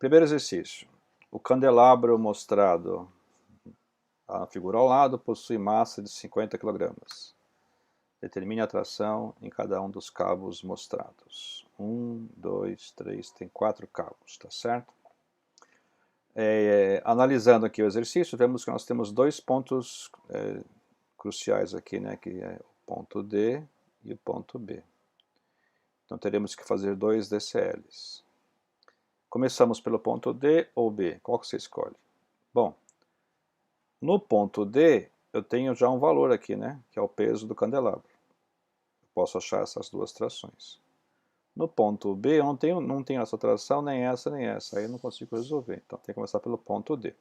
Primeiro exercício. O candelabro mostrado na figura ao lado possui massa de 50 kg. Determine a tração em cada um dos cabos mostrados. 1, 2, 3, tem 4 cabos, tá certo? Analisando aqui o exercício, vemos que nós temos dois pontos cruciais aqui, né, que é o ponto D e o ponto B. Então teremos que fazer dois DCLs. Começamos pelo ponto D ou B? Qual que você escolhe? Bom, no ponto D eu tenho já um valor aqui, né, que é o peso do candelabro. Eu posso achar essas duas trações. No ponto B eu não tenho essa tração, nem essa, aí eu não consigo resolver. Então tem que começar pelo ponto D.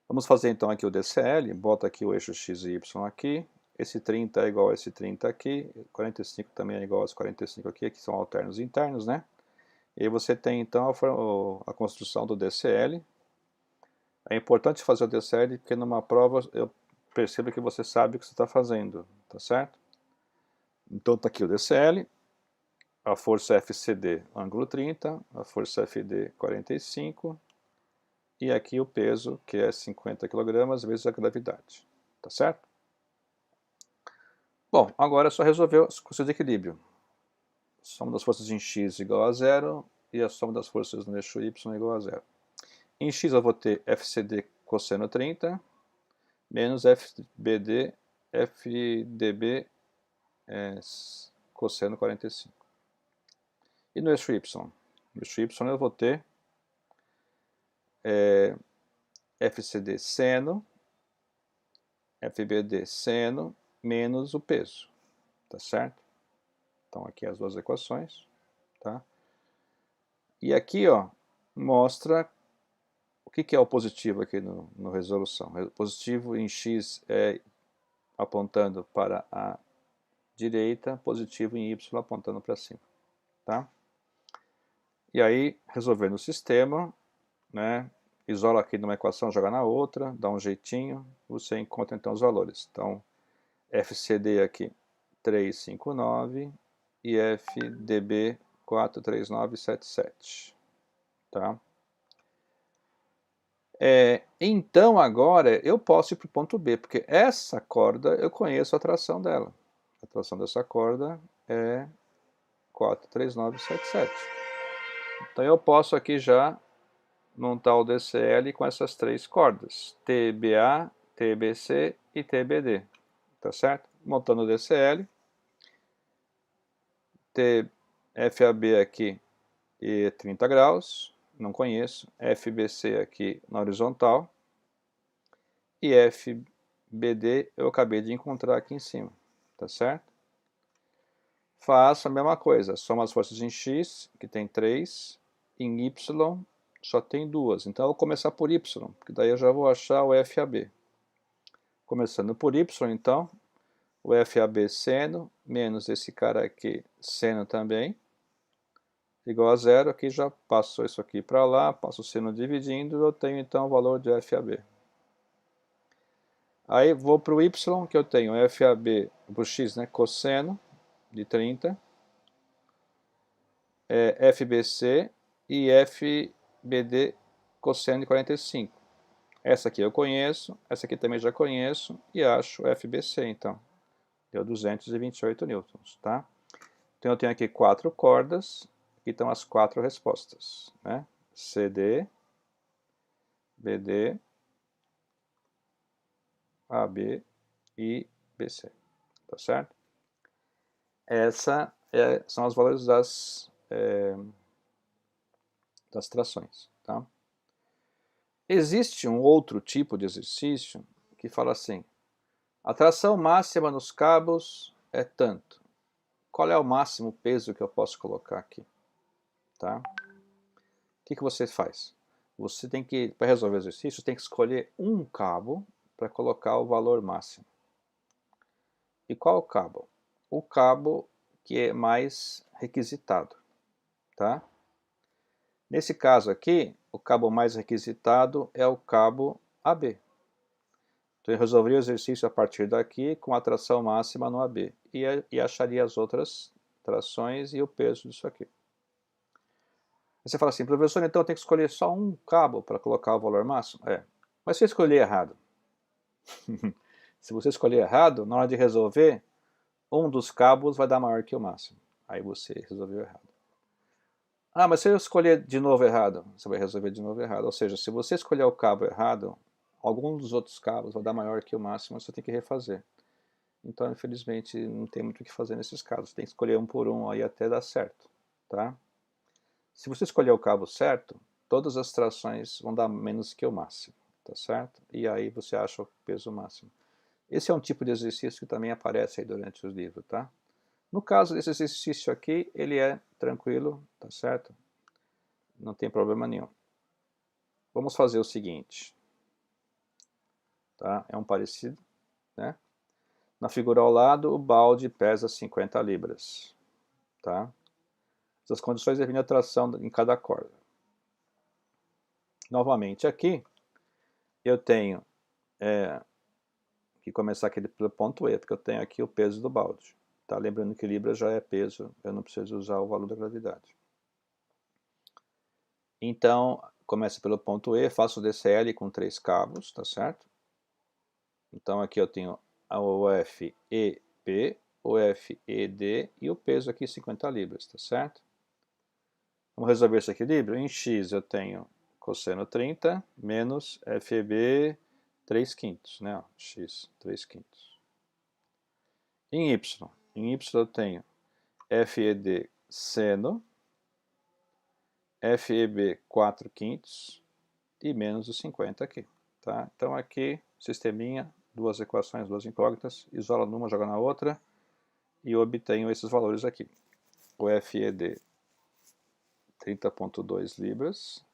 Vamos fazer então aqui o DCL, bota aqui o eixo X e Y aqui, esse 30 é igual a esse 30 aqui, 45 também é igual a esse 45 aqui, que são alternos internos, né? E aí você tem então a construção do DCL. É importante fazer o DCL porque numa prova eu percebo que você sabe o que você está fazendo, tá certo? Então está aqui o DCL, a força FCD, ângulo 30, a força FD, 45, e aqui o peso, que é 50 kg vezes a gravidade, tá certo? Bom, agora é só resolver as questões de equilíbrio. A soma das forças em x igual a zero e a soma das forças no eixo y igual a zero. Em x eu vou ter FCD cosseno 30 menos FBD cosseno 45. E no eixo y? No eixo y eu vou ter FCD seno, FBD seno, menos o peso, tá certo? Então aqui as duas equações, tá? E aqui, ó, mostra o que é o positivo aqui no resolução. O positivo em x é apontando para a direita, positivo em y apontando para cima, tá? E aí, resolvendo o sistema, né, isola aqui numa equação, joga na outra, dá um jeitinho, você encontra então os valores. Então, FCD aqui 359 e FDB 43977, tá? Então agora eu posso ir para o ponto B, porque essa corda eu conheço a tração dela. A tração dessa corda é 43977. Então eu posso aqui já montar o DCL com essas três cordas, TBA, TBC e TBD, tá certo? Montando o DCL, FAB aqui e 30 graus, não conheço, FBC aqui na horizontal, e FBD eu acabei de encontrar aqui em cima, tá certo? Faço a mesma coisa, soma as forças em X, que tem 3, em Y só tem 2, então eu vou começar por Y, porque daí eu já vou achar o FAB. Começando por Y, então, o FAB seno, menos esse cara aqui seno também, igual a zero, aqui já passo isso aqui para lá, passo o seno dividindo, eu tenho então o valor de FAB. Aí vou para o Y, que eu tenho FAB, para o X, né, cosseno de 30, FBC e FBD cosseno de 45. Essa aqui eu conheço, essa aqui também já conheço, e acho FBC, então. Deu 228 newtons, tá? Então eu tenho aqui 4 cordas, aqui estão as 4 respostas, né? CD, BD, AB e BC, tá certo? São os valores das trações, tá? Existe um outro tipo de exercício que fala assim, a tração máxima nos cabos é tanto. Qual é o máximo peso que eu posso colocar aqui? Tá? O que você faz? Você tem que, para resolver o exercício, tem que escolher um cabo para colocar o valor máximo. E qual cabo? O cabo que é mais requisitado, tá? Nesse caso aqui, o cabo mais requisitado é o cabo AB. Então eu resolveria o exercício a partir daqui com a tração máxima no AB e acharia as outras trações e o peso disso aqui. Você fala assim, professor, então eu tenho que escolher só um cabo para colocar o valor máximo? Mas se eu escolher errado? Se você escolher errado, na hora de resolver, um dos cabos vai dar maior que o máximo. Aí você resolveu errado. Ah, mas se eu escolher de novo errado, você vai resolver de novo errado. Ou seja, se você escolher o cabo errado, algum dos outros cabos vai dar maior que o máximo, você tem que refazer. Então, infelizmente, não tem muito o que fazer nesses casos. Tem que escolher um por um aí até dar certo, tá? Se você escolher o cabo certo, todas as trações vão dar menos que o máximo, tá certo? E aí você acha o peso máximo. Esse é um tipo de exercício que também aparece aí durante os livros, tá? No caso desse exercício aqui, ele é tranquilo, tá certo? Não tem problema nenhum. Vamos fazer o seguinte, tá? É um parecido, né? Na figura ao lado, o balde pesa 50 libras, tá? Essas condições definem a tração em cada corda. Novamente aqui, eu tenho que começar aqui pelo ponto E, porque eu tenho aqui o peso do balde. Tá? Lembrando que libra já é peso, eu não preciso usar o valor da gravidade. Então, começa pelo ponto E, faço o DCL com 3 cabos, tá certo? Então aqui eu tenho o FEP, o FED e o peso aqui 50 libras, tá certo? Vamos resolver esse equilíbrio? Em X eu tenho cosseno 30 menos FEB 3 quintos, né? X 3 quintos. Em Y eu tenho FED seno, FEB 4 quintos e menos os 50 aqui. Tá? Então aqui, sisteminha, duas equações, duas incógnitas, isola numa, joga na outra e obtenho esses valores aqui. O FED 30,2 libras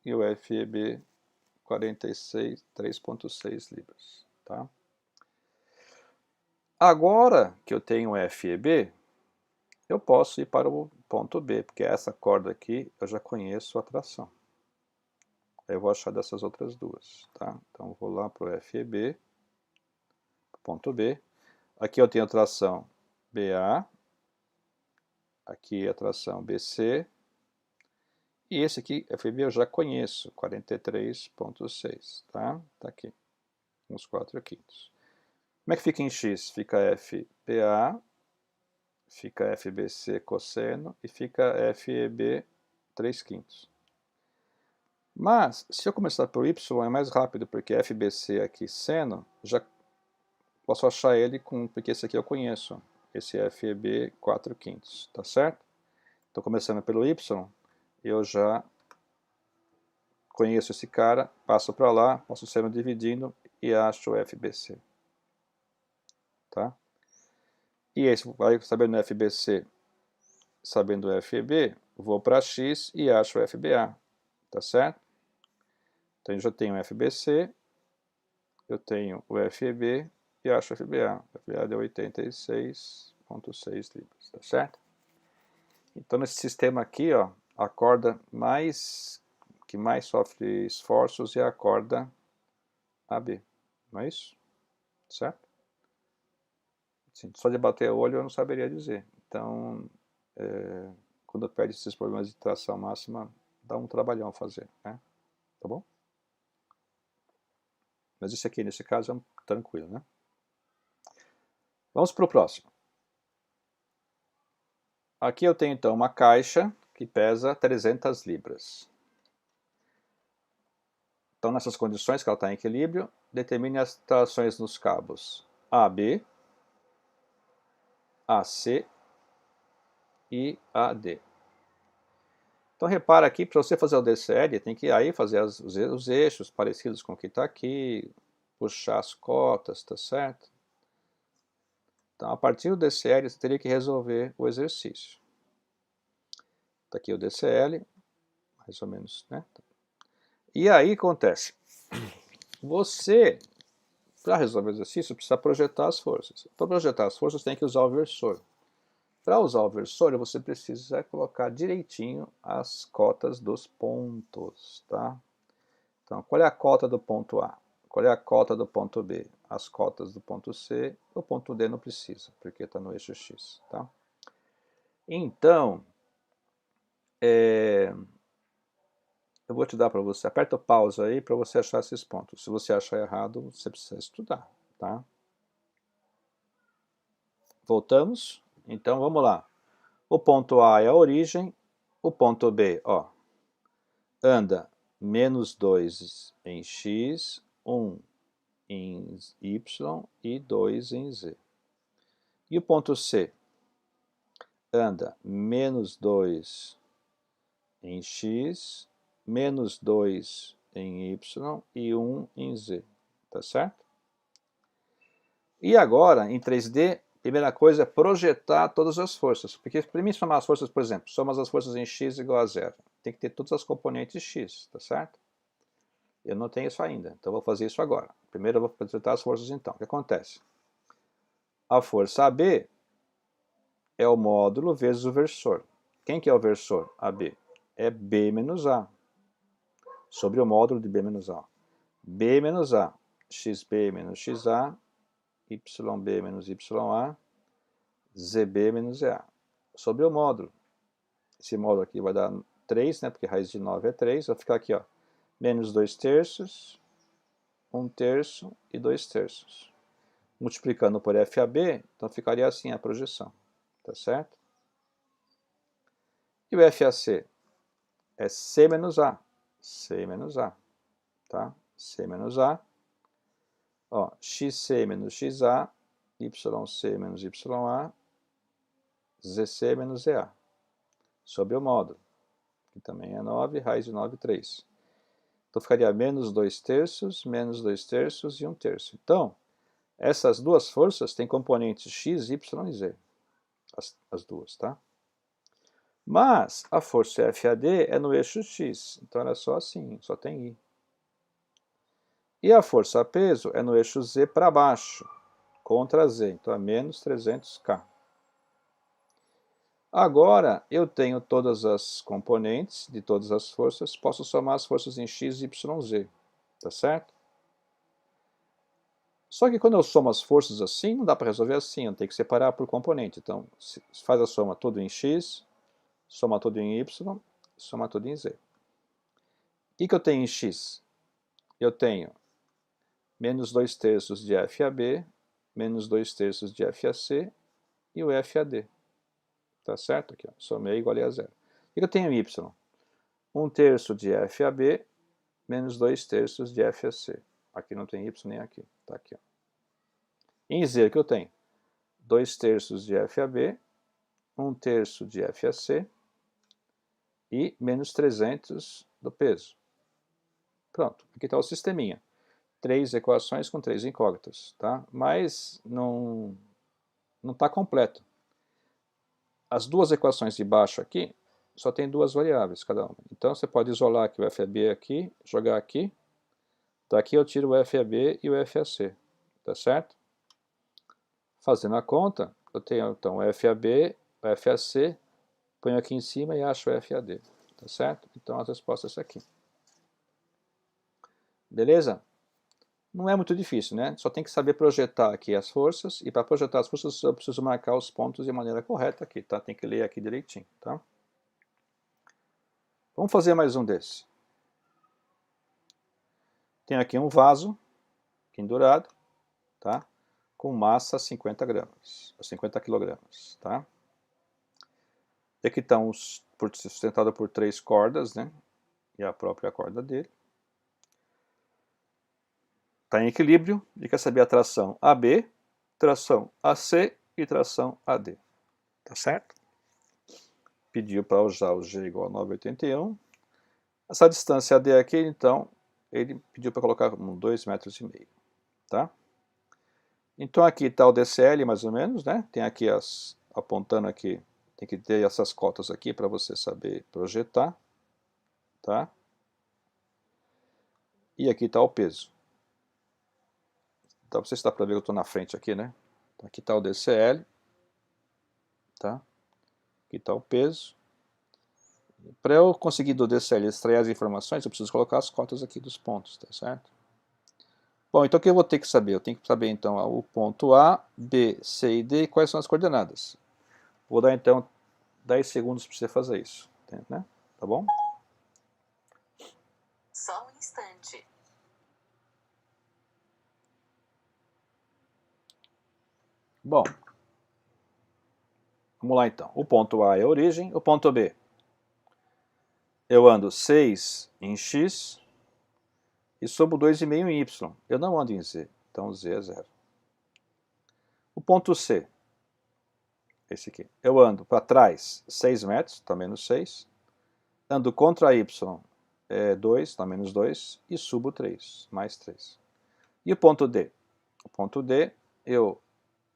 e o FEB 3,6 libras. Tá? Agora que eu tenho o FEB, eu posso ir para o ponto B, porque essa corda aqui eu já conheço a tração. Eu vou achar dessas outras duas, tá? Então vou lá para o FEB, ponto B. Aqui eu tenho a tração BA, aqui a tração BC, e esse aqui, FEB, eu já conheço, 43,6, tá? Tá aqui, uns 4 quintos. Como é que fica em X? Fica FPA, fica FBC cosseno e fica FEB 3 quintos. Mas, se eu começar por Y, é mais rápido, porque FBC aqui, seno, já posso achar ele porque esse aqui eu conheço, esse FEB 4 quintos, tá certo? Então, começando pelo Y, eu já conheço esse cara, passo para lá, passo o seno dividindo e acho o FBC, tá? E esse, sabendo o FBC, sabendo o FEB, vou para X e acho o FBA, tá certo? Então, eu já tenho o FBC, eu tenho o FEB e acho o FBA. O FBA deu 86,6 libras, tá certo? Então, nesse sistema aqui, ó, a corda que mais sofre esforços é a corda AB, não é isso? Certo? Sim, só de bater o olho eu não saberia dizer. Então, quando perde esses problemas de tração máxima, dá um trabalhão fazer, né? Tá bom? Mas isso aqui, nesse caso, é tranquilo, né? Vamos para o próximo. Aqui eu tenho, então, uma caixa que pesa 300 libras. Então, nessas condições que ela está em equilíbrio, determine as trações nos cabos AB, AC e AD. Então, repara aqui, para você fazer o DCL, tem que aí fazer os eixos parecidos com o que está aqui, puxar as cotas, tá certo? Então, a partir do DCL, você teria que resolver o exercício. Está aqui o DCL, mais ou menos, né? E aí acontece, você, para resolver o exercício, precisa projetar as forças. Para projetar as forças, tem que usar o versor. Para usar o versor, você precisa colocar direitinho as cotas dos pontos, tá? Então, qual é a cota do ponto A? Qual é a cota do ponto B? As cotas do ponto C, o ponto D não precisa, porque está no eixo X, tá? Então, Eu vou te dar para você, aperta o pausa aí para você achar esses pontos. Se você achar errado, você precisa estudar, tá? Voltamos? Então vamos lá. O ponto A é a origem, o ponto B, ó, anda -2 em x, 1 em y e 2 em z. E o ponto C anda -2 em x, -2 em y e 1 em z, tá certo? E agora, em 3D, a primeira coisa é projetar todas as forças, porque para mim somar as forças, por exemplo, somas as forças em x igual a 0, tem que ter todas as componentes de x, tá certo? Eu não tenho isso ainda, então vou fazer isso agora. Primeiro eu vou projetar as forças então. O que acontece? A força AB é o módulo vezes o versor. Quem que é o versor? AB. É B menos A, sobre o módulo de B menos A. B menos A, xB menos XA, YB menos YA, ZB menos ZA. Sobre o módulo. Esse módulo aqui vai dar 3, né, porque raiz de 9 é 3. Vai ficar aqui, ó, menos 2 terços, 1 terço e 2 terços. Multiplicando por FAB, então ficaria assim a projeção, tá certo? E o FAC é C menos A, tá? C menos A, ó, XC menos XA, YC menos YA, ZC menos ZA, sobre o módulo, que também é 9, raiz de 9, 3. Então ficaria menos 2 terços, menos 2 terços e 1 terço. Então, essas duas forças têm componentes x, y e z, as duas, tá? Mas a força FAD é no eixo x, então ela é só assim, só tem I. E a força a peso é no eixo z para baixo, contra z, então é menos 300K. Agora eu tenho todas as componentes de todas as forças, posso somar as forças em x, y, z, tá certo? Só que quando eu somo as forças assim, não dá para resolver assim, eu tenho que separar por componente. Então, faz a soma tudo em x, soma tudo em y, soma tudo em z. O que eu tenho em x? Eu tenho menos 2 terços de FAB, menos 2 terços de FAC e o FAD. Tá certo? Aqui, ó, somei igual a zero. O que eu tenho em y? 1 terço de FAB, menos 2 terços de FAC. Aqui não tem y nem aqui. Tá aqui, ó. Em z, o que eu tenho? 2 terços de FAB, 1 terço de FAC e menos 300 do peso. Pronto, aqui está o sisteminha. 3 equações com 3 incógnitas, tá? Mas não está completo. As duas equações de baixo aqui só tem duas variáveis cada uma. Então você pode isolar aqui o FAB aqui, jogar aqui. Daqui eu tiro o FAB e o FAC, tá certo? Fazendo a conta, eu tenho então o FAB, o FAC, ponho aqui em cima e acho o FAD, tá certo? Então a resposta é essa aqui. Beleza? Não é muito difícil, né? Só tem que saber projetar aqui as forças, e para projetar as forças eu preciso marcar os pontos de maneira correta aqui, tá? Tem que ler aqui direitinho, tá? Vamos fazer mais um desse. Tem aqui um vaso pendurado, tá? Com massa 50 gramas, 50 quilogramas, tá? E aqui está sustentado por 3 cordas, né? E a própria corda dele. Está em equilíbrio e quer saber a tração AB, tração AC e tração AD. Tá certo? Pediu para usar o G igual a 9,81. Essa distância AD aqui, então, ele pediu para colocar 2,5 metros. Tá? Então aqui está o DCL mais ou menos, né? Tem aqui apontando aqui, tem que ter essas cotas aqui para você saber projetar. Tá? E aqui está o peso. Então, não sei se dá para ver que eu estou na frente aqui, né? Aqui está o DCL, tá? Aqui está o peso. Para eu conseguir do DCL extrair as informações, eu preciso colocar as cotas aqui dos pontos, tá certo? Bom, então o que eu vou ter que saber? Eu tenho que saber então o ponto A, B, C e D e quais são as coordenadas. Vou dar então 10 segundos para você fazer isso, né? Tá bom? Só um instante. Bom, vamos lá então. O ponto A é a origem, o ponto B. Eu ando 6 em x e subo 2,5 em y. Eu não ando em z, então z é 0. O ponto C, esse aqui. Eu ando para trás 6 metros, está menos 6. Ando contra y, 2, está menos 2. E subo 3, mais 3. E o ponto D? O ponto D, eu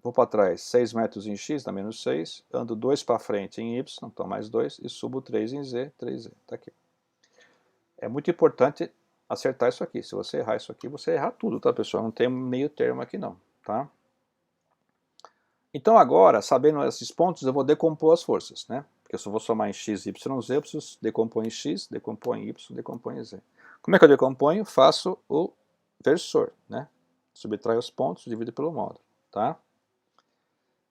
vou para trás 6 metros em x, dá menos 6. Ando 2 para frente em y, então mais 2. E subo 3 em z, 3z. Está aqui. É muito importante acertar isso aqui. Se você errar isso aqui, você errar tudo, tá, pessoal? Não tem meio termo aqui não, tá? Então agora, sabendo esses pontos, eu vou decompor as forças, né? Porque se eu vou somar em x, y, z, eu preciso decompor em x, decompor em y, decompor em z. Como é que eu decomponho? Faço o versor, né? Subtraio os pontos, divido pelo módulo, tá?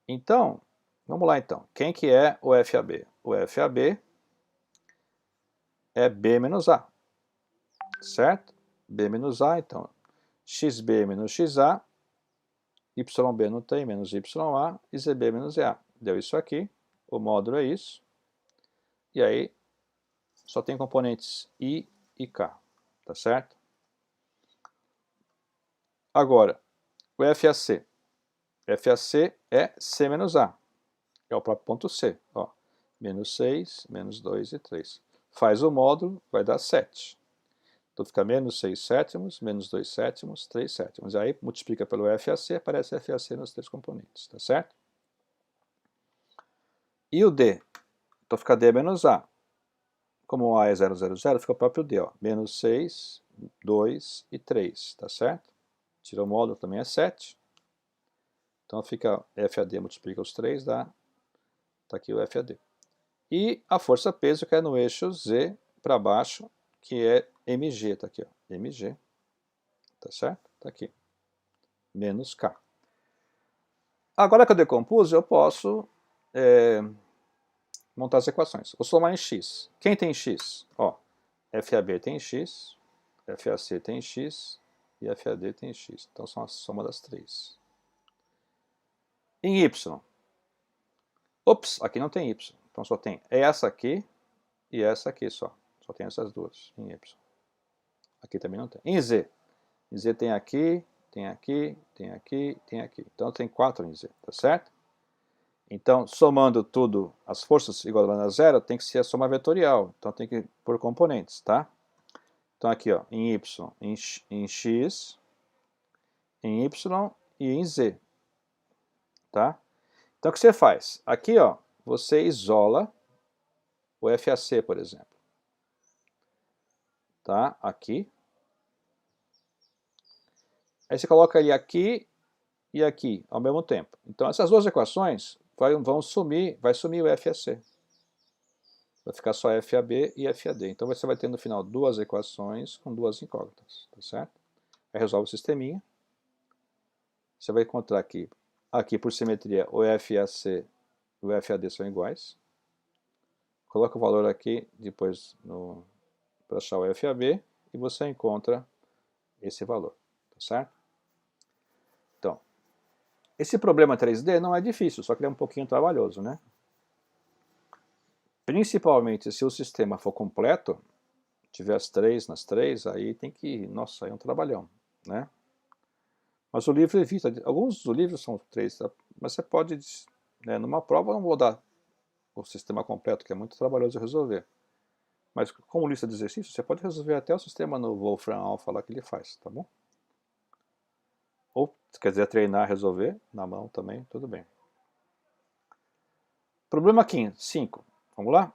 Então, vamos lá então. Quem que é o FAB? O FAB é B menos A, certo? B menos A, então, XB menos XA, YB não tem, menos YA, e ZB menos ZA. Deu isso aqui, o módulo é isso. E aí, só tem componentes I e K, tá certo? Agora, o FAC. FAC é C menos A, é o próprio ponto C. Ó, menos 6, menos 2 e 3. Faz o módulo, vai dar 7. Então fica menos 6 sétimos, menos 2 sétimos, 3 sétimos. Aí multiplica pelo FAC, aparece FAC nos três componentes, tá certo? E o D? Então fica D menos A. Como o A é 0, 0, 0, fica o próprio D, ó. Menos 6, 2 e 3, tá certo? Tira o módulo, também é 7. Então fica FAD multiplica os 3, dá. Tá aqui o FAD. E a força peso que é no eixo Z para baixo, que é MG, tá aqui, ó. MG. Tá certo? Tá aqui. Menos K. Agora que eu decompus, eu posso montar as equações. Vou somar em x. Quem tem x? Ó, FAB tem x, FAC tem x e FAD tem x. Então são a soma das três. Em y. Ops, aqui não tem y. Então só tem essa aqui e essa aqui só. Só tem essas duas em y. Aqui também não tem. Em z. Em z tem aqui, tem aqui, tem aqui, tem aqui. Então tem 4 em z, tá certo? Então, somando tudo, as forças igual a zero, tem que ser a soma vetorial. Então tem que por componentes, tá? Então aqui, ó, em y, em x, em y e em z, tá? Então o que você faz? Aqui, ó, você isola o FAC, por exemplo. Tá? Aqui. Aí você coloca ele aqui e aqui ao mesmo tempo. Então essas duas equações vão sumir, vai sumir o FAC. Vai ficar só FAB e FAD. Então você vai ter no final duas equações com duas incógnitas, tá certo? Aí resolve o sisteminha. Você vai encontrar aqui por simetria, o FAC e o FAD são iguais. Coloca o valor aqui, depois para achar o FAB, e você encontra esse valor, tá certo? Então, esse problema 3D não é difícil, só que ele é um pouquinho trabalhoso, né? Principalmente se o sistema for completo, tiver as três nas três, aí tem que, nossa, aí é um trabalhão, né? Mas o livro evita, alguns dos livros são três, mas você pode, né, numa prova eu não vou dar o sistema completo, que é muito trabalhoso de resolver. Mas como lista de exercícios, você pode resolver até o sistema no Wolfram Alpha lá que ele faz, tá bom? Ou, se quiser treinar, resolver, na mão também, tudo bem. Problema 5. Vamos lá?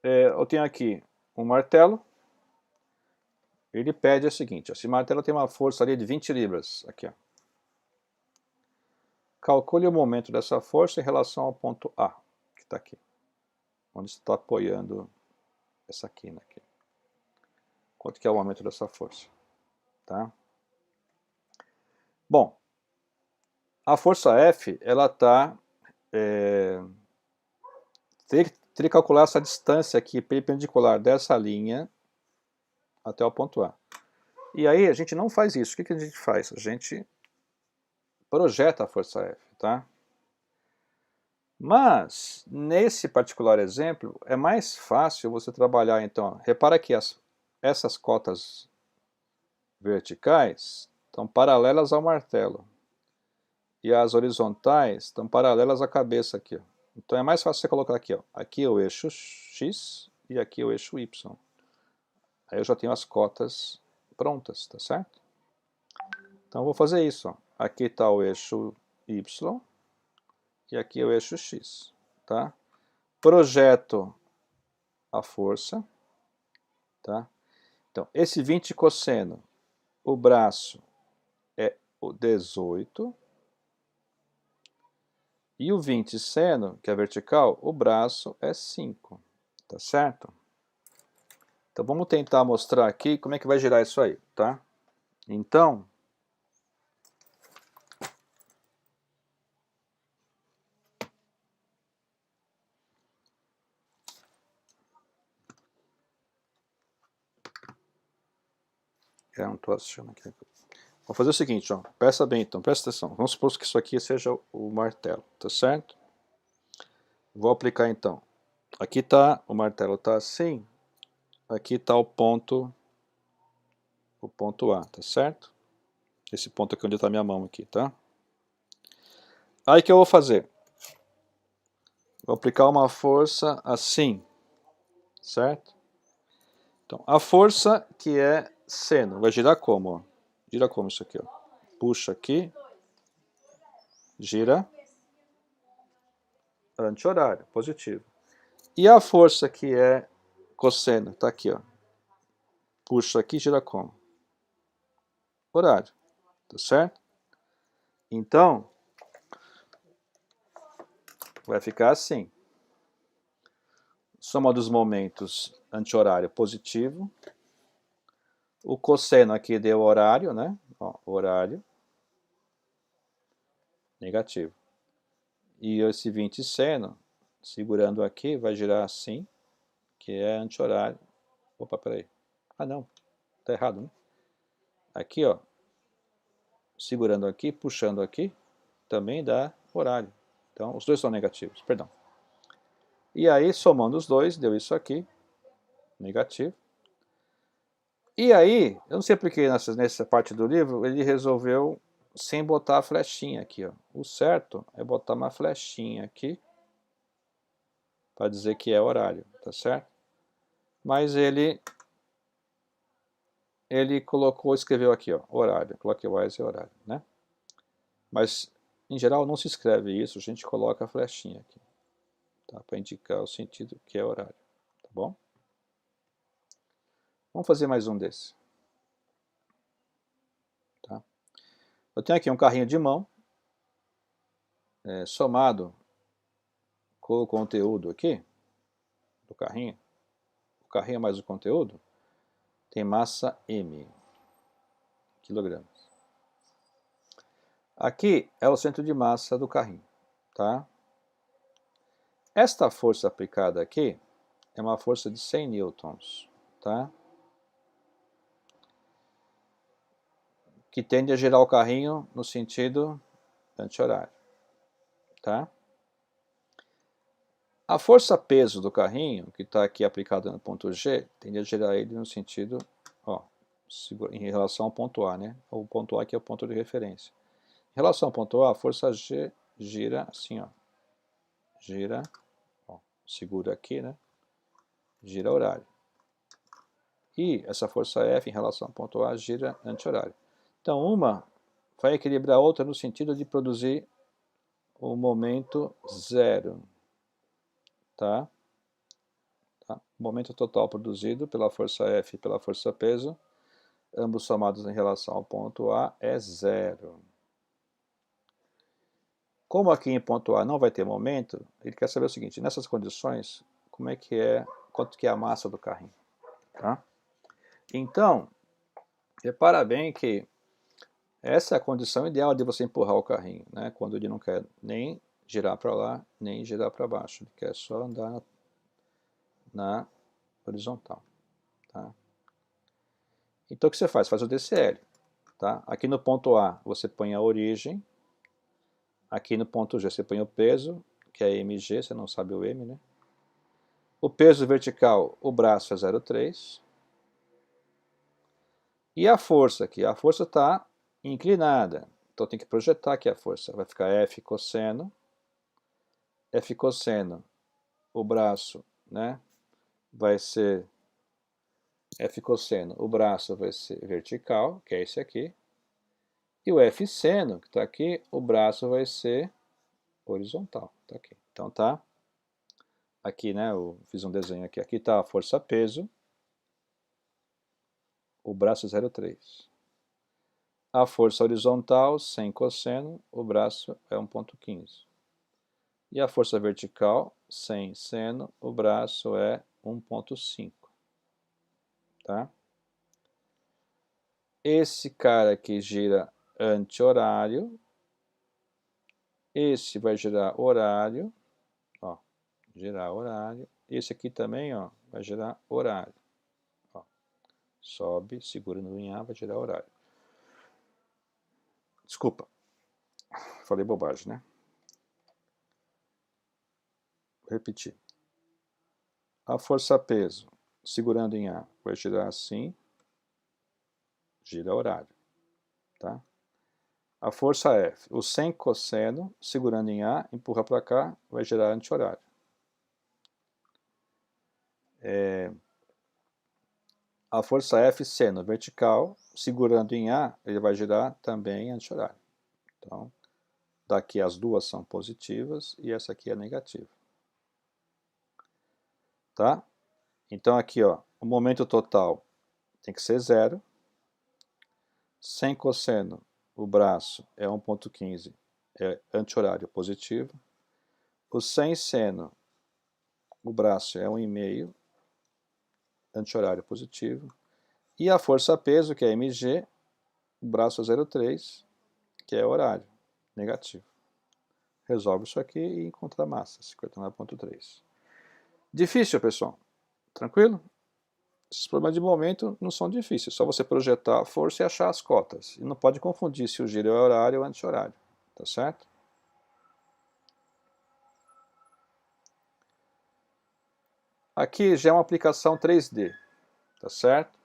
Eu tenho aqui um martelo. Ele pede o seguinte, ó, esse martelo tem uma força ali de 20 libras, aqui, ó. Calcule o momento dessa força em relação ao ponto A, que está aqui, onde está apoiando essa quina aqui. Quanto que é o momento dessa força, tá? Bom, a força F, ela está... teria que calcular essa distância aqui perpendicular dessa linha até o ponto A. E aí a gente não faz isso. O que a gente faz? A gente projeta a força F, tá? Mas, nesse particular exemplo, é mais fácil você trabalhar, então, repara que essas cotas verticais estão paralelas ao martelo, e as horizontais estão paralelas à cabeça aqui, ó. Então é mais fácil você colocar aqui, ó. Aqui é o eixo X e aqui é o eixo Y. Aí eu já tenho as cotas prontas, tá certo? Então eu vou fazer isso, ó. Aqui está o eixo Y e aqui é o eixo X, tá? Projeto a força, tá? Então, esse 20 cosseno, o braço é o 18, e o 20 seno, que é vertical, o braço é 5, tá certo? Então vamos tentar mostrar aqui como é que vai girar isso aí, tá? Então, eu não estou achando aqui. Vou fazer o seguinte, ó, presta bem então, presta atenção. Vamos supor que isso aqui seja o martelo, tá certo? Vou aplicar então. Aqui tá, o martelo está assim, aqui está o ponto A, tá certo? Esse ponto aqui onde está a minha mão aqui, tá? Aí o que eu vou fazer? Vou aplicar uma força assim, certo? Então, a força que é seno, vai girar como? Ó? Gira como isso aqui, ó. Puxa aqui, gira, anti-horário, positivo. E a força que é cosseno, tá aqui, ó. Puxa aqui, gira como? Horário, tá certo? Então, vai ficar assim. Soma dos momentos anti-horário positivo. O cosseno aqui deu horário, né? Ó, horário. Negativo. E esse 20 seno, segurando aqui, vai girar assim, que é anti-horário. Opa, peraí. Ah, não. Tá errado, né? Aqui, ó. Segurando aqui, puxando aqui, também dá horário. Então, os dois são negativos, perdão. E aí, somando os dois, deu isso aqui, negativo. E aí, eu não sei porque nessa parte do livro, ele resolveu sem botar a flechinha aqui, ó. O certo é botar uma flechinha aqui, para dizer que é horário, tá certo? Mas ele colocou, escreveu aqui, ó, horário, clockwise é horário, né? Mas, em geral, não se escreve isso, a gente coloca a flechinha aqui, tá? Para indicar o sentido que é horário, tá bom? Vamos fazer mais um desse. Tá? Eu tenho aqui um carrinho de mão, somado com o conteúdo aqui, do carrinho, o carrinho mais o conteúdo, tem massa M, quilogramas. Aqui é o centro de massa do carrinho, tá? Esta força aplicada aqui é uma força de 100 newtons, tá? Que tende a girar o carrinho no sentido anti-horário, tá? A força-peso do carrinho, que está aqui aplicada no ponto G, tende a girar ele no sentido, ó, em relação ao ponto A, né? O ponto A que é o ponto de referência. Em relação ao ponto A, a força G gira assim, ó. Gira, ó, segura aqui, né? Gira horário. E essa força F em relação ao ponto A gira anti-horário. Então, uma vai equilibrar a outra no sentido de produzir o momento zero, tá? O momento total produzido pela força F e pela força peso, ambos somados em relação ao ponto A, é zero. Como aqui em ponto A não vai ter momento, ele quer saber o seguinte, nessas condições, como é que é, quanto que é a massa do carrinho, tá? Então, repara bem que essa é a condição ideal de você empurrar o carrinho, né? Quando ele não quer nem girar para lá, nem girar para baixo, ele quer só andar na horizontal, tá? Então o que você faz? Faz o DCL. Tá? Aqui no ponto A você põe a origem, aqui no ponto G você põe o peso, que é mg, você não sabe o m, né? O peso vertical, o braço é 0,3. E a força aqui? A força está inclinada, então tem que projetar aqui a força. Vai ficar F cosseno, o braço, né, vai ser F cosseno, o braço vai ser vertical, que é esse aqui, e o F seno, que está aqui, o braço vai ser horizontal, tá aqui. Então tá, aqui, né, eu fiz um desenho aqui, aqui está a força-peso, o braço é 0,3. A força horizontal, sem cosseno, o braço é 1,15. E a força vertical, sem seno, o braço é 1,5. Tá? Esse cara aqui gira anti-horário. Esse vai girar horário. Ó, girar horário. Esse aqui também, ó, vai girar horário. Ó, sobe, segura no em A, vai girar horário. Desculpa, falei bobagem, né? Vou repetir. A força-peso, segurando em A, vai girar assim, gira horário. Tá? A força F, o sem cosseno, segurando em A, empurra para cá, vai gerar anti-horário. A força F seno vertical, segurando em A, ele vai girar também anti-horário. Então, daqui as duas são positivas e essa aqui é negativa. Tá? Então aqui, ó, o momento total tem que ser 0. Sem cosseno, o braço é 1,15, é anti-horário positivo. O sem seno, o braço é 1,5, anti-horário positivo. E a força-peso, que é mg, o braço é 0,3, que é horário, negativo. Resolve isso aqui e encontra a massa, 59,3. Difícil, pessoal? Tranquilo? Esses problemas de momento não são difíceis, é só você projetar a força e achar as cotas. E não pode confundir se o giro é horário ou anti-horário, tá certo? Aqui já é uma aplicação 3D, tá certo?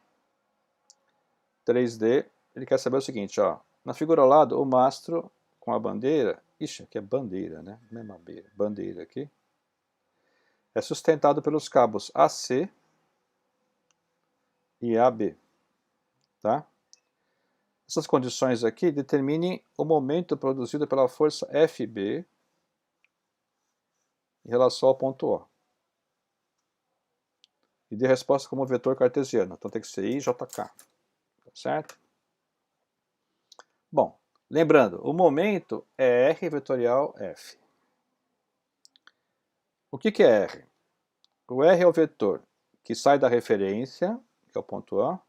3D, ele quer saber o seguinte, ó, na figura ao lado, o mastro com a bandeira, ixi, aqui é bandeira, né? Não é bandeira, bandeira aqui, é sustentado pelos cabos AC e AB, tá? Essas condições aqui determinem o momento produzido pela força FB em relação ao ponto O. E dê resposta como vetor cartesiano, então tem que ser IJK, tá certo? Bom, lembrando, o momento é R vetorial F. O que é R? O R é o vetor que sai da referência, que é o ponto O,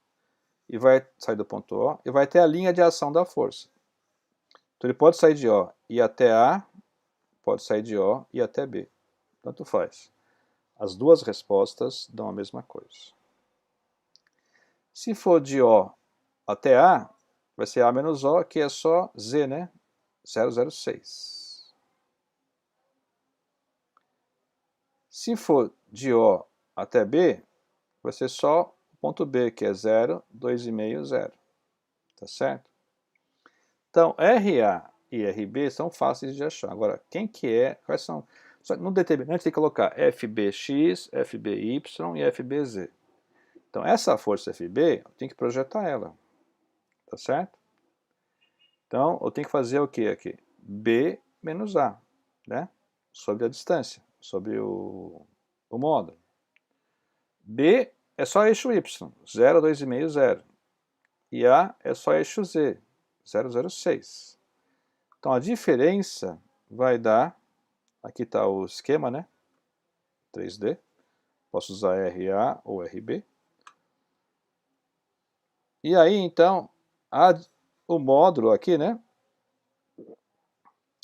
e vai sair do ponto O, e vai ter a linha de ação da força. Então ele pode sair de O e ir até A, pode sair de O e ir até B. Tanto faz. As duas respostas dão a mesma coisa. Se for de O até A, vai ser A menos O, que é só Z, né? 0,06. Se for de O até B, vai ser só o ponto B, que é 0, 2,5, 0. Tá certo? Então, RA e RB são fáceis de achar. Agora, quem que é, quais são... No determinante tem que colocar FBX, FBY e FBZ. Então, essa força FB, eu tenho que projetar ela. Tá certo? Então, eu tenho que fazer o que aqui? B menos A, né? Sobre a distância, sobre o módulo. B é só eixo Y, 0, 2,5, 0. E A é só eixo Z, 0,06. Então a diferença vai dar, aqui está o esquema, né? 3D. Posso usar RA ou RB. E aí então, o módulo aqui, né?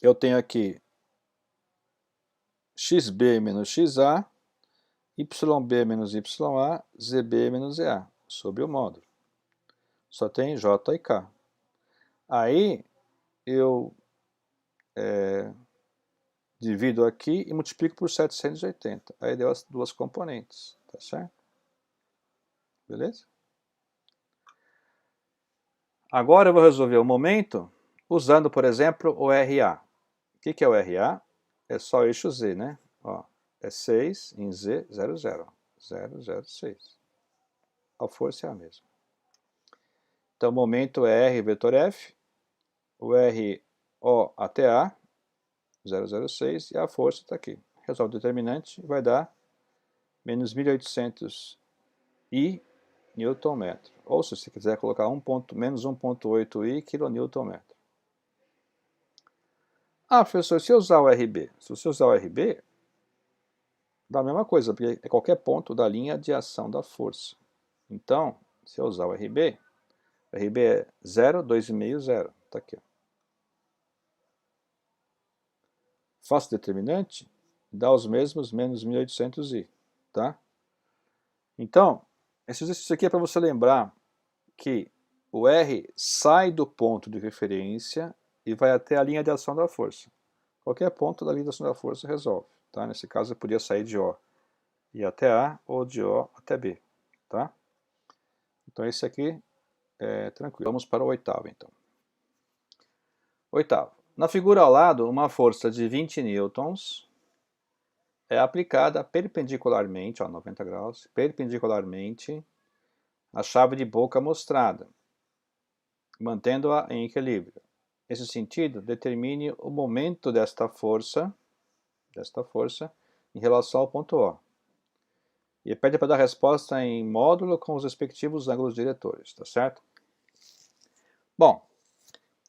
Eu tenho aqui XB menos XA, YB menos YA, ZB menos EA, sobre o módulo. Só tem J e K. Aí eu divido aqui e multiplico por 780. Aí deu as duas componentes, tá certo? Beleza? Agora eu vou resolver o momento usando, por exemplo, o RA. O que é o RA? É só eixo Z, né? Ó, é 6 em Z, 0, 0. 0, 0, 6. A força é a mesma. Então, o momento é R vetor F, o RO até A, 0,06, e a força está aqui. Resolve o determinante e vai dar menos 1.800 I Nm. Ou se você quiser colocar menos 1,8 I kNm. Ah, professor, se eu usar o RB? Se você usar o RB, dá a mesma coisa, porque é qualquer ponto da linha de ação da força. Então, se eu usar o RB é 0, 2,5, 0. Está aqui. Ó. Faço o determinante, dá os mesmos menos 1.800i. Tá? Então, esse exercício aqui é para você lembrar que o R sai do ponto de referência e vai até a linha de ação da força. Qualquer ponto da linha de ação da força resolve. Tá? Nesse caso, eu podia sair de O e ir até A ou de O até B. Tá? Então, esse aqui é tranquilo. Vamos para o oitavo, então. Oitavo. Na figura ao lado, uma força de 20 newtons é aplicada perpendicularmente, 90 graus, perpendicularmente à chave de boca mostrada, mantendo-a em equilíbrio. Nesse sentido, determine o momento desta força em relação ao ponto O. E pede para dar resposta em módulo com os respectivos ângulos diretores, tá certo? Bom,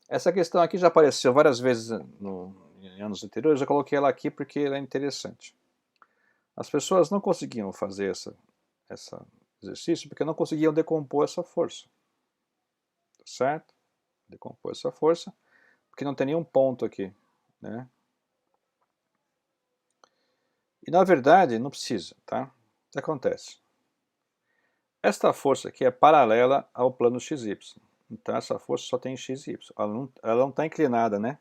essa questão aqui já apareceu várias vezes em anos anteriores, eu coloquei ela aqui porque ela é interessante. As pessoas não conseguiam fazer esse exercício porque não conseguiam decompor essa força, tá certo? Decompor essa força, porque não tem nenhum ponto aqui, né? E na verdade não precisa, tá? O que acontece? Esta força aqui é paralela ao plano XY. Então essa força só tem x e y. Ela não está inclinada, né?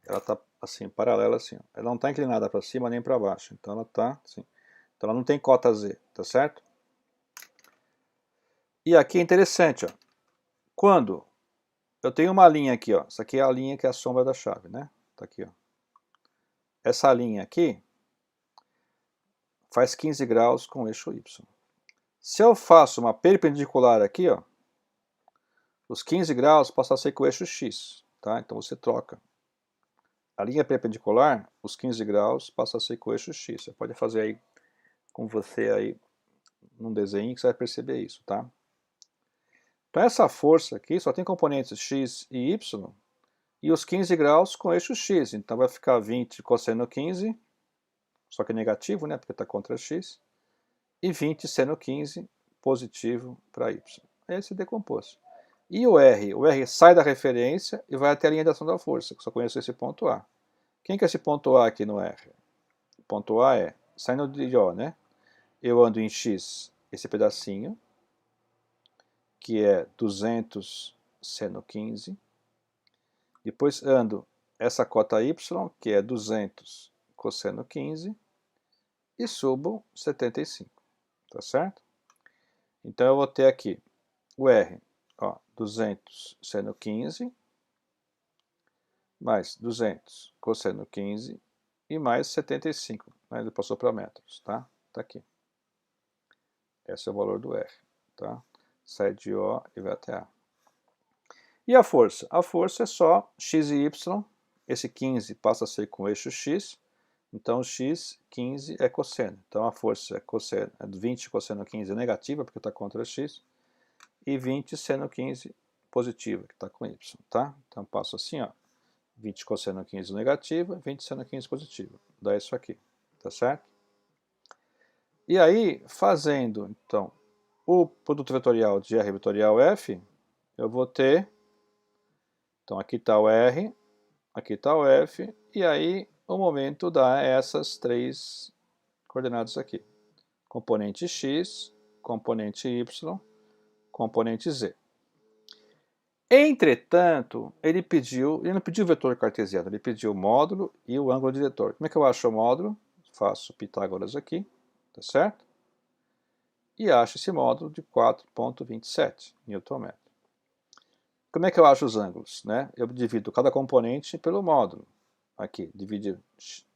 Ela está assim, paralela assim. Ela não está inclinada para cima nem para baixo. Então ela está assim. Então ela não tem cota z, tá certo? E aqui é interessante, ó. Quando eu tenho uma linha aqui, ó. Essa aqui é a linha que é a sombra da chave, né? Tá aqui, ó. Essa linha aqui faz 15 graus com o eixo y. Se eu faço uma perpendicular aqui, ó, os 15 graus passam a ser com o eixo x, tá? Então você troca. A linha perpendicular, os 15 graus, passa a ser com o eixo x. Você pode fazer aí com você aí num desenho que você vai perceber isso, tá? Então essa força aqui só tem componentes x e y e os 15 graus com eixo x. Então vai ficar 20 cosseno 15, só que negativo, né, porque está contra x, e 20 seno 15 positivo para y. Aí se decompôs. E o R sai da referência e vai até a linha de ação da força, que só conheço esse ponto A. Quem que é esse ponto A aqui no R? O ponto A é, saindo de O, né? Eu ando em X esse pedacinho, que é 200 seno 15. Depois ando essa cota Y, que é 200 cosseno 15. E subo 75, tá certo? Então eu vou ter aqui o R, ó, 200 seno 15, mais 200 cosseno 15 e mais 75, né? Ele passou para metros, tá? Tá aqui. Esse é o valor do R, tá? Sai de O e vai até A. E a força? A força é só x e y, esse 15 passa a ser com o eixo x, então x, 15 é cosseno. Então a força é cosseno, 20 cosseno 15 é negativa, porque está contra x, e 20 seno 15 positiva, que está com y, tá? Então passo assim, ó, 20 cosseno 15 negativa, 20 seno 15 positiva. Dá isso aqui, tá certo? E aí, fazendo, então, o produto vetorial de R vetorial F, eu vou ter, então aqui está o R, aqui está o F, e aí o momento dá essas três coordenadas aqui. Componente X, componente Y, componente Z. Entretanto, ele não pediu o vetor cartesiano, ele pediu o módulo e o ângulo diretor. Como é que eu acho o módulo? Faço Pitágoras aqui, tá certo? E acho esse módulo de 4,27 Nm. Como é que eu acho os ângulos? Né? Eu divido cada componente pelo módulo. Aqui, dividir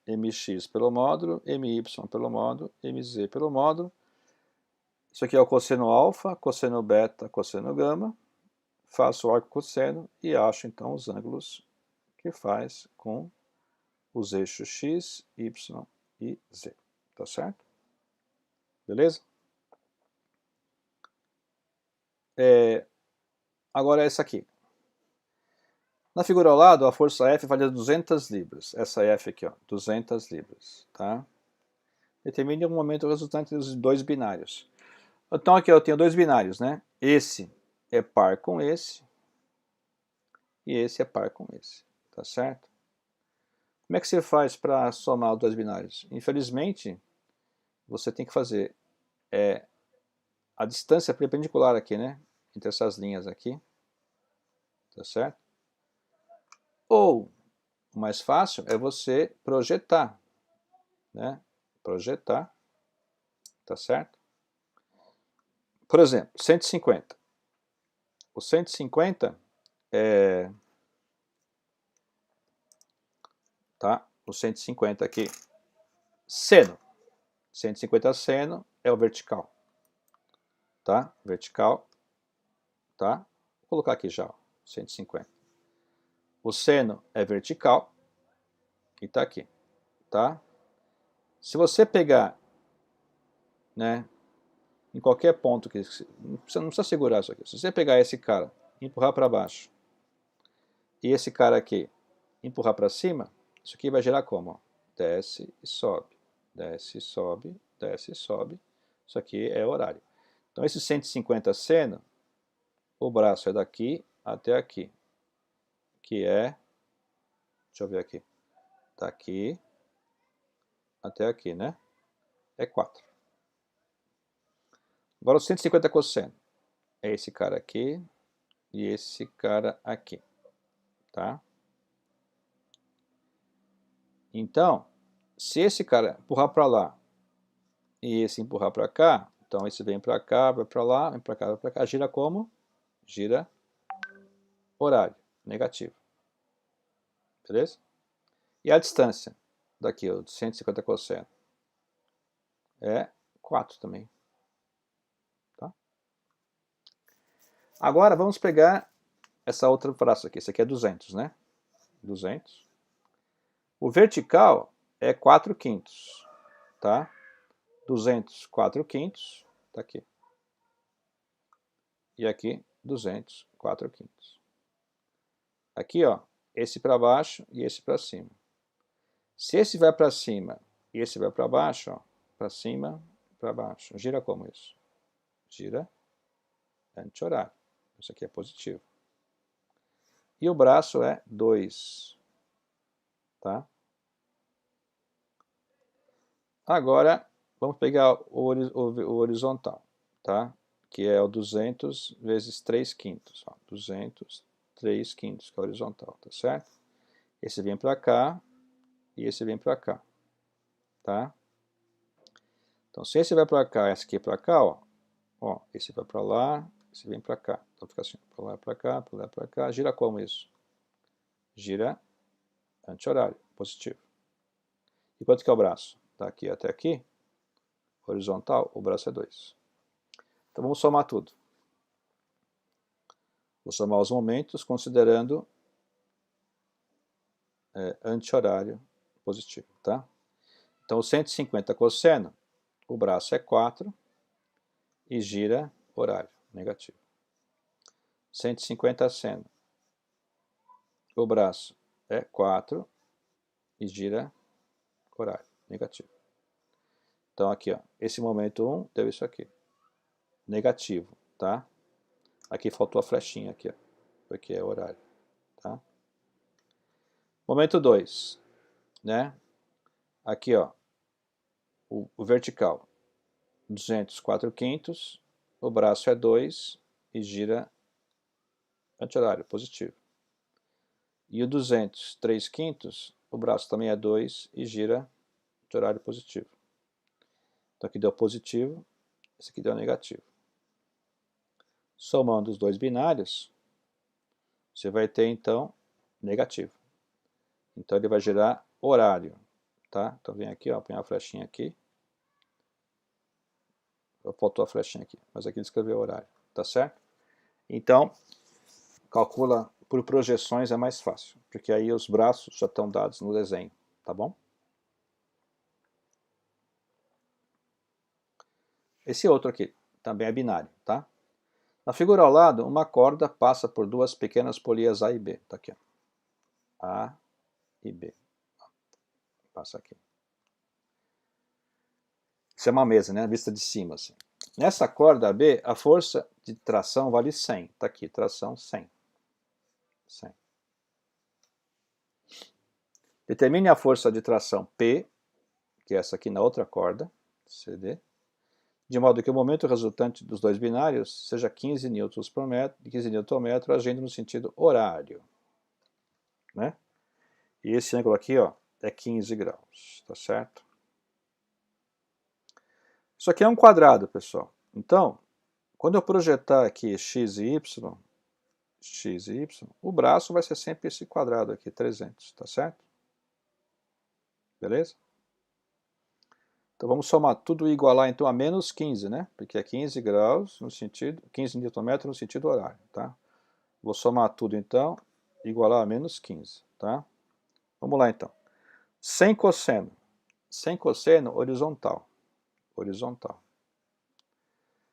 mx pelo módulo, my pelo módulo, mz pelo módulo. Isso aqui é o cosseno alfa, cosseno beta, cosseno gama. Faço o arco cosseno e acho então os ângulos que faz com os eixos x, y e z. Tá certo? Beleza? Agora essa aqui. Na figura ao lado, a força F vale 200 libras. Essa F aqui, ó, 200 libras. Tá? Determine o momento resultante dos dois binários. Então aqui eu tenho dois binários, né? Esse é par com esse e esse é par com esse. Tá certo? Como é que você faz para somar os dois binários? Infelizmente, você tem que fazer a distância perpendicular aqui, né? Entre essas linhas aqui. Tá certo? Ou, o mais fácil é você projetar, né? Projetar, tá certo? Por exemplo, 150. O 150 é... Tá? O 150 aqui, seno. 150 seno é o vertical. Tá? Vertical. Tá? Vou colocar aqui já, ó, 150. O seno é vertical e tá aqui. Tá? Se você pegar, né, em qualquer ponto, que não precisa segurar isso aqui. Se você pegar esse cara, empurrar para baixo, e esse cara aqui, empurrar para cima, isso aqui vai gerar como? Ó, desce e sobe, desce e sobe, desce e sobe. Isso aqui é horário. Então esse 150 seno, o braço é daqui até aqui, que é, deixa eu ver aqui, daqui até aqui, né? É 4. Agora o 150 cosseno é esse cara aqui e esse cara aqui, tá? Então, se esse cara empurrar para lá e esse empurrar para cá, então esse vem para cá, vai para lá, vem para cá, vai para cá, gira como? Gira horário, negativo. Beleza? E a distância daqui, ó, de 150 cosseno, é 4 também. Tá? Agora vamos pegar essa outra braço aqui. Esse aqui é 200, né? 200. O vertical é 4 quintos, tá? 200, 4 quintos, tá aqui. E aqui, 200, 4 quintos. Aqui, ó, esse para baixo e esse para cima. Se esse vai para cima e esse vai para baixo, ó, para cima, para baixo. Gira como isso? Gira anti-horário. Isso aqui é positivo. E o braço é 2. Tá? Agora, vamos pegar o horizontal, tá? Que é o 200 vezes 3 quintos. Ó, 200, 3 quintos, que é o horizontal, tá certo? Esse vem para cá e esse vem para cá, tá? Então, se esse vai para cá, esse aqui para cá, ó, esse vai para lá, esse vem para cá. Então, fica assim, para lá, para cá, para lá, para cá. Gira como isso? Gira anti-horário, positivo. E quanto que é o braço? Daqui até aqui, horizontal, o braço é 2. Então, vamos somar tudo. Vou somar os momentos considerando anti-horário positivo, tá? Então, o 150 cosseno, o braço é 4 e gira horário negativo. 150 seno, o braço é 4 e gira horário negativo. Então, aqui, ó, esse momento 1 deu isso aqui, negativo, tá? Aqui faltou a flechinha aqui, ó, porque é horário, tá? Momento 2, né? Aqui, ó, o vertical, 200, 4 quintos, o braço é 2 e gira anti-horário, positivo. E o 200, 3/5, o braço também é 2 e gira anti-horário positivo. Então aqui deu positivo, esse aqui deu negativo. Somando os dois binários, você vai ter então negativo. Então ele vai gerar horário, tá? Então vem aqui, ó, põe a flechinha aqui. Faltou a flechinha aqui, mas aqui ele escreveu horário, tá certo? Então, calcula por projeções é mais fácil, porque aí os braços já estão dados no desenho, tá bom? Esse outro aqui também é binário, tá? Na figura ao lado, uma corda passa por duas pequenas polias A e B, tá aqui, ó. A e B. Passa aqui. Isso é uma mesa, né? Vista de cima, assim. Nessa corda B, a força de tração vale 100. Tá aqui, tração 100. 100. Determine a força de tração P, que é essa aqui na outra corda, CD, de modo que o momento resultante dos dois binários seja 15 Nm por metro, 15 Nm agindo no sentido horário, né? E esse ângulo aqui, ó, é 15 graus, tá certo? Isso aqui é um quadrado, pessoal. Então, quando eu projetar aqui x e y, o braço vai ser sempre esse quadrado aqui, 300, tá certo? Beleza? Então vamos somar tudo e igualar então a menos 15, né? Porque é 15 graus no sentido, 15 Nm no sentido horário, tá? Vou somar tudo então, igualar a menos 15, tá? Vamos lá então. Sem cosseno. Sem cosseno, horizontal. Horizontal.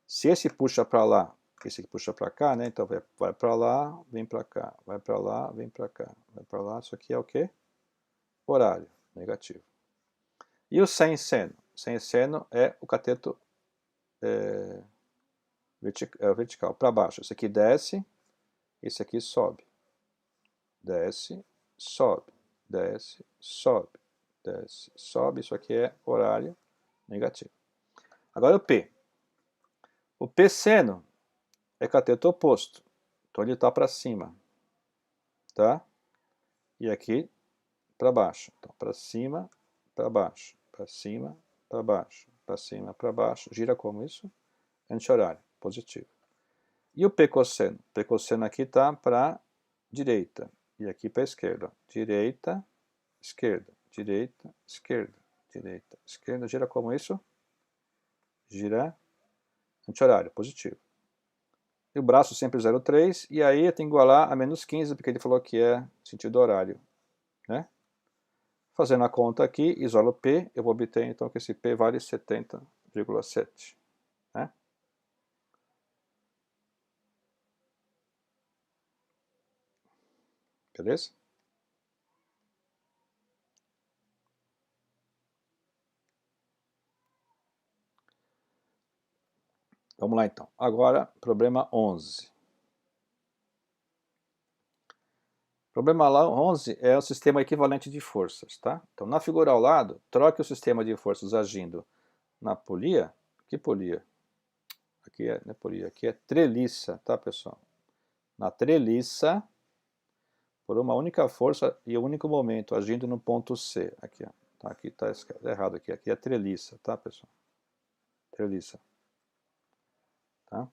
Se esse puxa para lá, esse aqui puxa para cá, né? Então vai para lá, vem para cá, vai para lá, vem para cá, vai para lá. Isso aqui é o quê? Horário, negativo. E o sem seno? Sem seno é o cateto vertical, para baixo. Esse aqui desce, esse aqui sobe. Desce, sobe, desce, sobe, desce, sobe. Isso aqui é horário negativo. Agora o P. O P seno é cateto oposto. Então ele está para cima. Tá? E aqui para baixo. Então para cima, para baixo, para cima, para baixo, para cima, para baixo. Gira como isso? Anti-horário, positivo. E o P cosseno? O P cosseno aqui está para direita. E aqui para esquerda. Direita, esquerda, direita, esquerda, direita, esquerda. Gira como isso? Gira anti-horário, positivo. E o braço sempre 0,3, e aí eu tenho que igualar a menos 15, porque ele falou que é sentido horário, né? Fazendo a conta aqui, isolo P, eu vou obter então que esse P vale 70,7, né? Beleza? Vamos lá então. Agora, problema 11. Problema 11 é o sistema equivalente de forças, tá? Então, na figura ao lado, troque o sistema de forças agindo na polia. Que polia? Aqui não é polia, aqui é treliça, tá, pessoal? Na treliça, por uma única força e um único momento, agindo no ponto C. Aqui, ó. Tá, aqui tá errado aqui. Aqui é treliça, tá, pessoal? Treliça. Tá?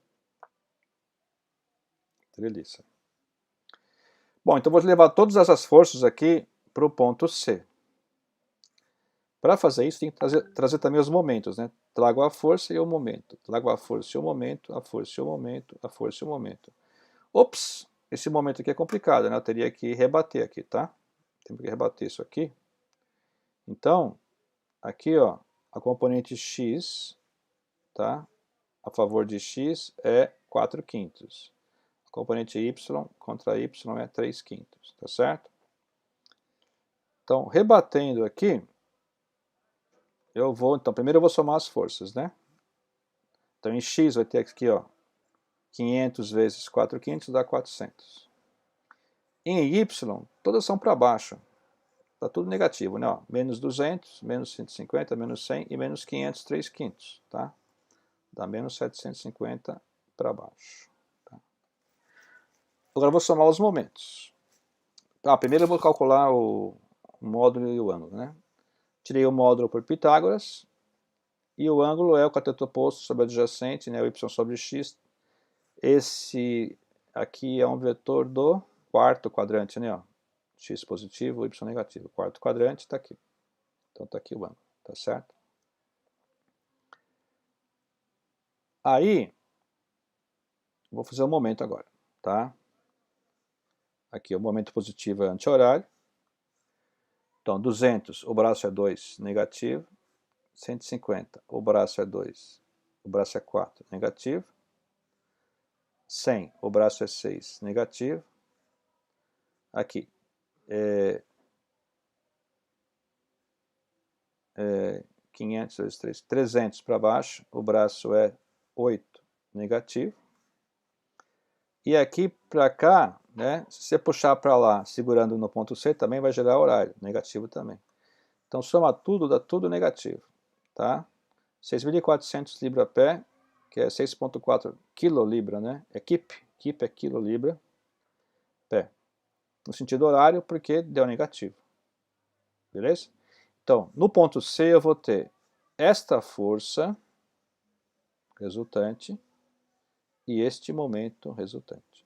Treliça. Bom, então vou levar todas essas forças aqui para o ponto C. Para fazer isso, tem que trazer também os momentos, né? Trago a força e o momento. Trago a força e o momento, a força e o momento, a força e o momento. Ops! Esse momento aqui é complicado, né? Eu teria que rebater aqui, tá? Tem que rebater isso aqui. Então, aqui, ó, a componente x, tá? A favor de x é 4/5. A componente y contra y é 3/5, tá certo? Então, rebatendo aqui, então primeiro eu vou somar as forças, né? Então, em x vai ter aqui, ó, 500 vezes 4/5 dá 400. Em y, todas são para baixo. Está tudo negativo, né? Ó, menos 200, menos 150, menos 100 e menos 500, 3/5, tá? Dá menos 750 para baixo. Tá? Agora eu vou somar os momentos. Primeiro eu vou calcular o módulo e o ângulo, né? Tirei o módulo por Pitágoras, e o ângulo é o cateto oposto sobre adjacente, né? O y sobre x. Esse aqui é um vetor do quarto quadrante, né? Ó. X positivo, y negativo. O quarto quadrante está aqui. Então está aqui o ângulo, tá certo? Aí, vou fazer o momento agora, tá? Aqui o momento positivo é anti-horário. Então, 200, o braço é 2, negativo. 150, o braço é 2, o braço é 4, negativo. 100, o braço é 6, negativo. Aqui, 500, 2, 3, 300 para baixo, o braço é 8, negativo. E aqui para cá, né, se você puxar para lá, segurando no ponto C, também vai gerar horário, negativo também. Então, soma tudo, dá tudo negativo, tá? 6.400 libra-pé, que é 6,4 quilolibra, né? É kip é quilolibra, pé. No sentido horário, porque deu negativo. Beleza? Então, no ponto C eu vou ter esta força resultante e este momento resultante.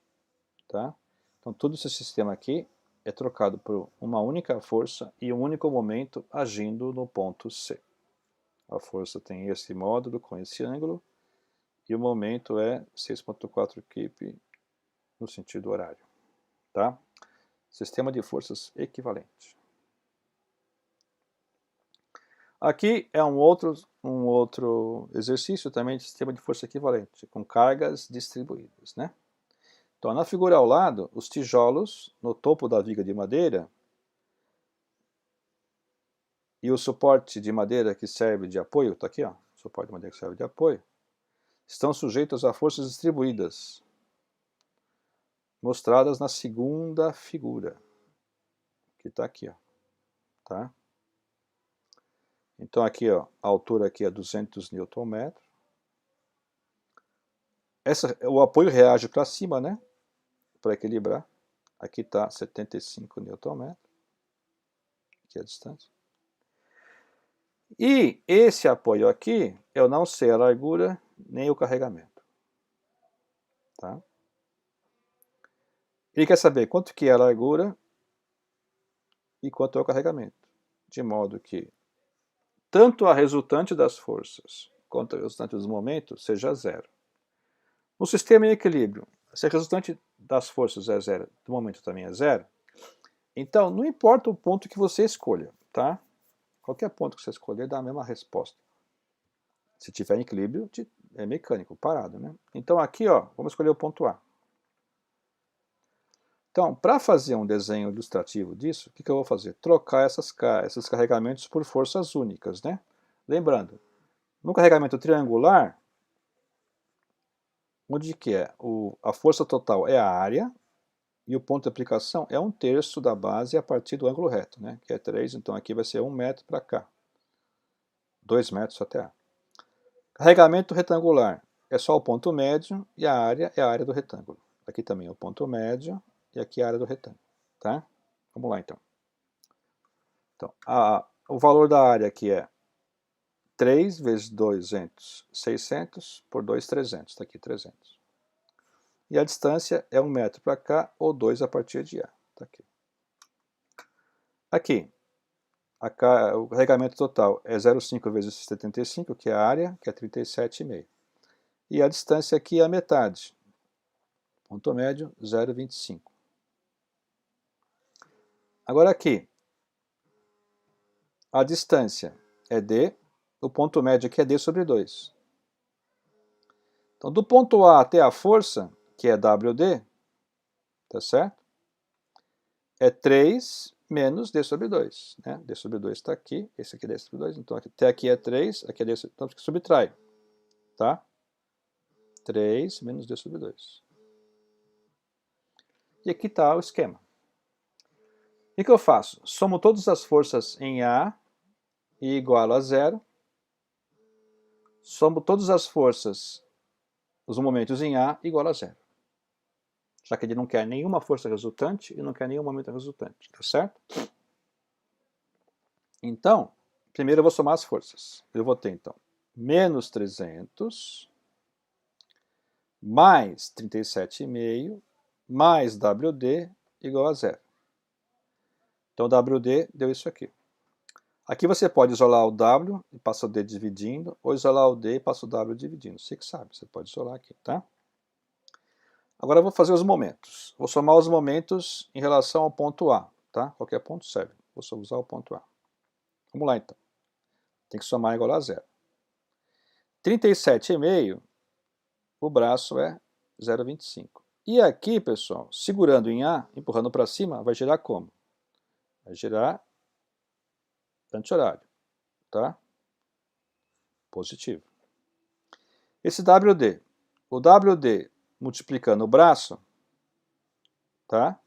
Tá? Então, todo esse sistema aqui é trocado por uma única força e um único momento agindo no ponto C. A força tem esse módulo com esse ângulo e o momento é 6,4 kip no sentido horário. Tá? Sistema de forças equivalente. Aqui é um outro exercício também de sistema de força equivalente, com cargas distribuídas, né? Então, na figura ao lado, os tijolos no topo da viga de madeira e o suporte de madeira que serve de apoio, está aqui, ó, suporte de madeira que serve de apoio, estão sujeitos a forças distribuídas, mostradas na segunda figura, que está aqui, ó, tá? Então aqui, ó, a altura aqui é 200 Nm. O apoio reage para cima, né? Para equilibrar. Aqui está 75 Nm. Aqui é a distância. E esse apoio aqui, eu não sei a largura nem o carregamento. Tá? Ele quer saber quanto que é a largura e quanto é o carregamento. De modo que tanto a resultante das forças quanto a resultante dos momentos seja zero. No sistema em equilíbrio, se a resultante das forças é zero, do momento também é zero, então não importa o ponto que você escolha, tá? Qualquer ponto que você escolher dá a mesma resposta. Se tiver em equilíbrio, é mecânico, parado, né? Então aqui, ó, vamos escolher o ponto A. Então, para fazer um desenho ilustrativo disso, o que eu vou fazer? Trocar esses carregamentos por forças únicas, né? Lembrando, no carregamento triangular, onde que é? A força total é a área, e o ponto de aplicação é 1/3 da base a partir do ângulo reto, né? Que é 3, então aqui vai ser 1 metro para cá. 2 metros até A. Carregamento retangular é só o ponto médio e a área é a área do retângulo. Aqui também é o ponto médio e aqui a área do retângulo. Tá? Vamos lá então. Então, o valor da área aqui é 3 vezes 200, 600, por 2, 300. Está aqui 300. E a distância é 1 metro para cá ou 2 a partir de A. Está aqui. Aqui, o carregamento total é 0,5 vezes 75, que é a área, que é 37,5. E a distância aqui é a metade. Ponto médio, 0,25. Agora aqui, a distância é D, o ponto médio aqui é D sobre 2. Então, do ponto A até a força, que é WD, tá certo? É 3 menos D sobre 2. Né? D sobre 2 está aqui, esse aqui é D sobre 2, então até aqui é 3, aqui é D sobre 2, então aqui subtrai. Tá? 3 menos D sobre 2. E aqui está o esquema. O que eu faço? Somo todas as forças em A e igualo a 0. Somo todas as forças, os momentos em A igual a 0. já que ele não quer nenhuma força resultante e não quer nenhum momento resultante, tá certo? Então, primeiro eu vou somar as forças. Eu vou ter, então, menos 300, mais 37,5, mais WD igual a 0. Então, WD deu isso aqui. Aqui você pode isolar o W e passa o D dividindo, ou isolar o D e passa o W dividindo. Você que sabe, você pode isolar aqui, tá? Agora eu vou fazer os momentos. Vou somar os momentos em relação ao ponto A, tá? Qualquer ponto serve. Vou só usar o ponto A. Vamos lá, então. Tem que somar igual a 0. 37,5, o braço é 0,25. E aqui, pessoal, segurando em A, empurrando para cima, vai girar como? Vai girar anti-horário, tá? Positivo. Esse WD, o WD multiplicando o braço, tá?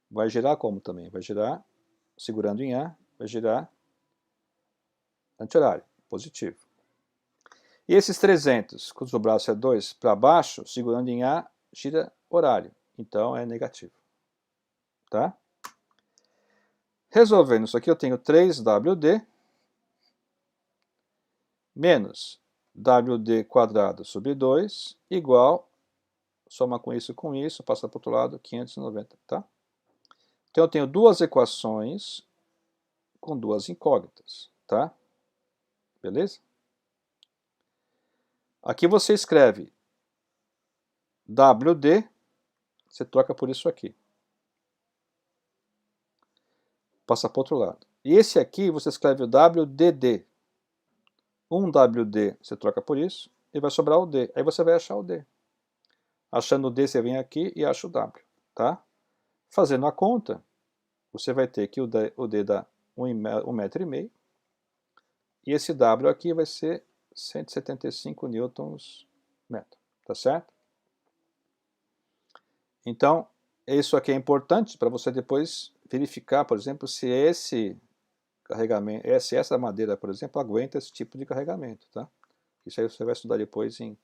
Vai girar como também? Vai girar, segurando em A, vai girar anti-horário, positivo. E esses 300, cujo braço é 2, para baixo, segurando em A, gira horário, então é negativo, tá? Resolvendo isso aqui, eu tenho 3WD menos WD quadrado sobre 2 igual, soma com isso, passa para o outro lado, 590, tá? Então eu tenho duas equações com duas incógnitas, tá? Beleza? Aqui você escreve WD, você troca por isso aqui. Passa para o outro lado. E esse aqui você escreve o WDD. Um WD você troca por isso e vai sobrar o D. Aí você vai achar o D. Achando o D, você vem aqui e acha o W, tá? Fazendo a conta, você vai ter que o D dá 1,5 metro, e esse W aqui vai ser 175 newtons metro, tá certo? Então, isso aqui é importante para você depois verificar, por exemplo, se esse carregamento, se essa madeira, por exemplo, aguenta esse tipo de carregamento, tá? Isso aí você vai estudar depois em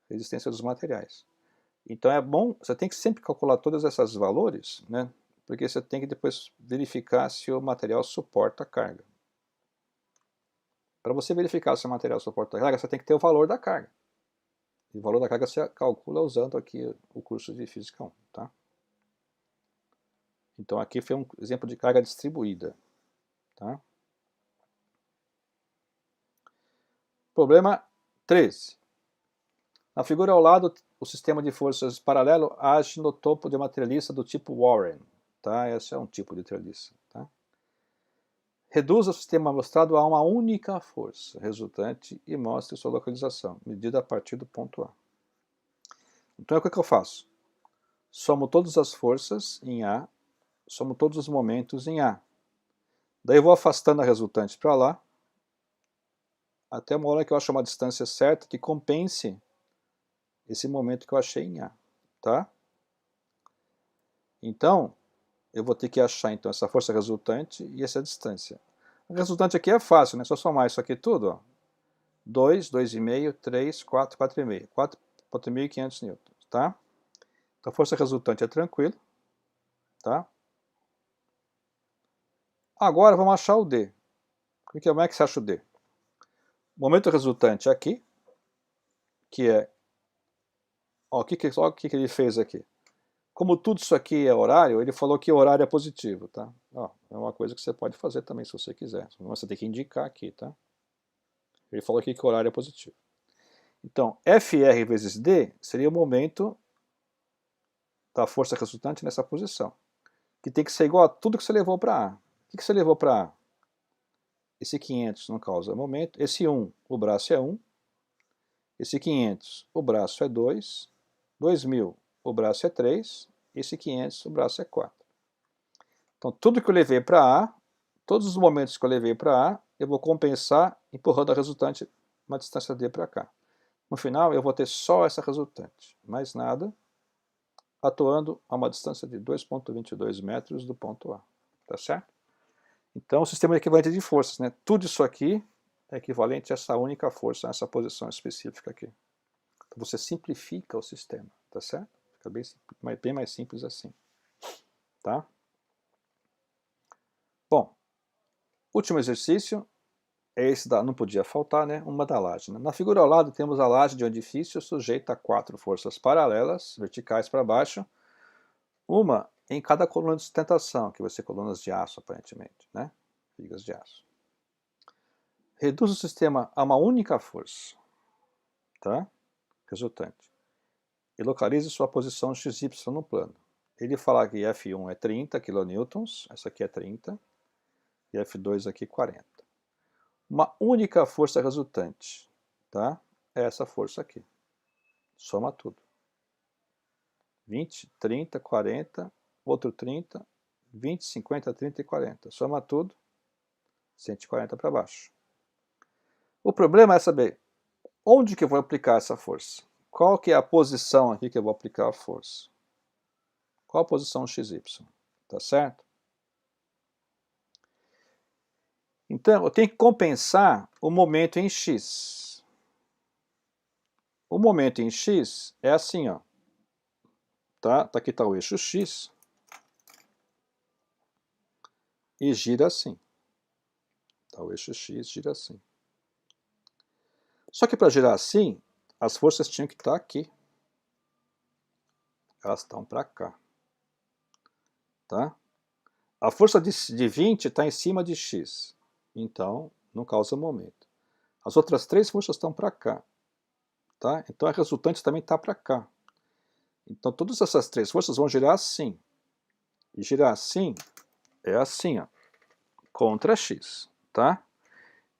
resistência dos materiais. Então é bom, você tem que sempre calcular todos esses valores, né? Porque você tem que depois verificar se o material suporta a carga. Para você verificar se o material suporta a carga, você tem que ter o valor da carga. E o valor da carga você calcula usando aqui o curso de Física 1, tá? Então aqui foi um exemplo de carga distribuída, tá? Problema 13. Na figura ao lado, o sistema de forças paralelo age no topo de uma treliça do tipo Warren, tá? Esse é um tipo de treliça, tá? Reduza o sistema mostrado a uma única força resultante e mostre sua localização, medida a partir do ponto A. Então, o que eu faço? Somo todas as forças em A, somo todos os momentos em A. Daí eu vou afastando a resultante para lá, até uma hora que eu acho uma distância certa que compense esse momento que eu achei em A, tá? Então, eu vou ter que achar então essa força resultante e essa distância. A resultante aqui é fácil, né? Só somar isso aqui tudo, ó. 2, 2,5, 3, 4, 4,5. 4.500 newtons, tá? Então a força resultante é tranquilo, tá? Agora vamos achar o D. Como é que você acha o D? O momento resultante aqui, que é... Ó, o que ele fez aqui? Como tudo isso aqui é horário, ele falou que o horário é positivo, tá? Ó, é uma coisa que você pode fazer também se você quiser. Você tem que indicar aqui, tá? Ele falou aqui que o horário é positivo. Então, FR vezes D seria o momento da força resultante nessa posição, que tem que ser igual a tudo que você levou para A. O que você levou para A? Esse 500 não causa momento. Esse 1, o braço é 1. Esse 500, o braço é 2. 2.000, o braço é 3. Esse 500, o braço é 4. Então, tudo que eu levei para A, todos os momentos que eu levei para A, eu vou compensar empurrando a resultante uma distância D para cá. No final, eu vou ter só essa resultante, mais nada, atuando a uma distância de 2,22 metros do ponto A. Tá certo? Então, o sistema é equivalente de forças, né? Tudo isso aqui é equivalente a essa única força, nessa posição específica aqui. Então, você simplifica o sistema, tá certo? Fica bem mais simples assim. Tá? Bom, último exercício é esse não podia faltar, né? Uma da laje. Né? Na figura ao lado temos a laje de um edifício sujeita a 4 forças paralelas, verticais para baixo, uma em cada coluna de sustentação, que vai ser colunas de aço aparentemente, né? Vigas de aço. Reduz o sistema a uma única força, tá? Resultante. E localize sua posição XY no plano. Ele fala que F1 é 30 kN, essa aqui é 30, e F2 aqui 40. Uma única força resultante, tá? É essa força aqui. Soma tudo. 20, 30, 40, outro 30, 20, 50, 30 e 40. Soma tudo, 140 para baixo. O problema é saber onde que eu vou aplicar essa força. Qual que é a posição aqui que eu vou aplicar a força? Qual a posição XY? Tá certo? Então, eu tenho que compensar o momento em X. O momento em X é assim, ó. Tá? Aqui está o eixo X. E gira assim. Tá? O eixo X gira assim. Só que para girar assim, as forças tinham que estar aqui. Elas estão para cá. Tá? A força de 20 está em cima de X. Então, não causa momento. As outras 3 forças estão para cá. Tá? Então, a resultante também está para cá. Então, todas essas 3 forças vão girar assim. E girar assim é assim, ó, contra X. Tá?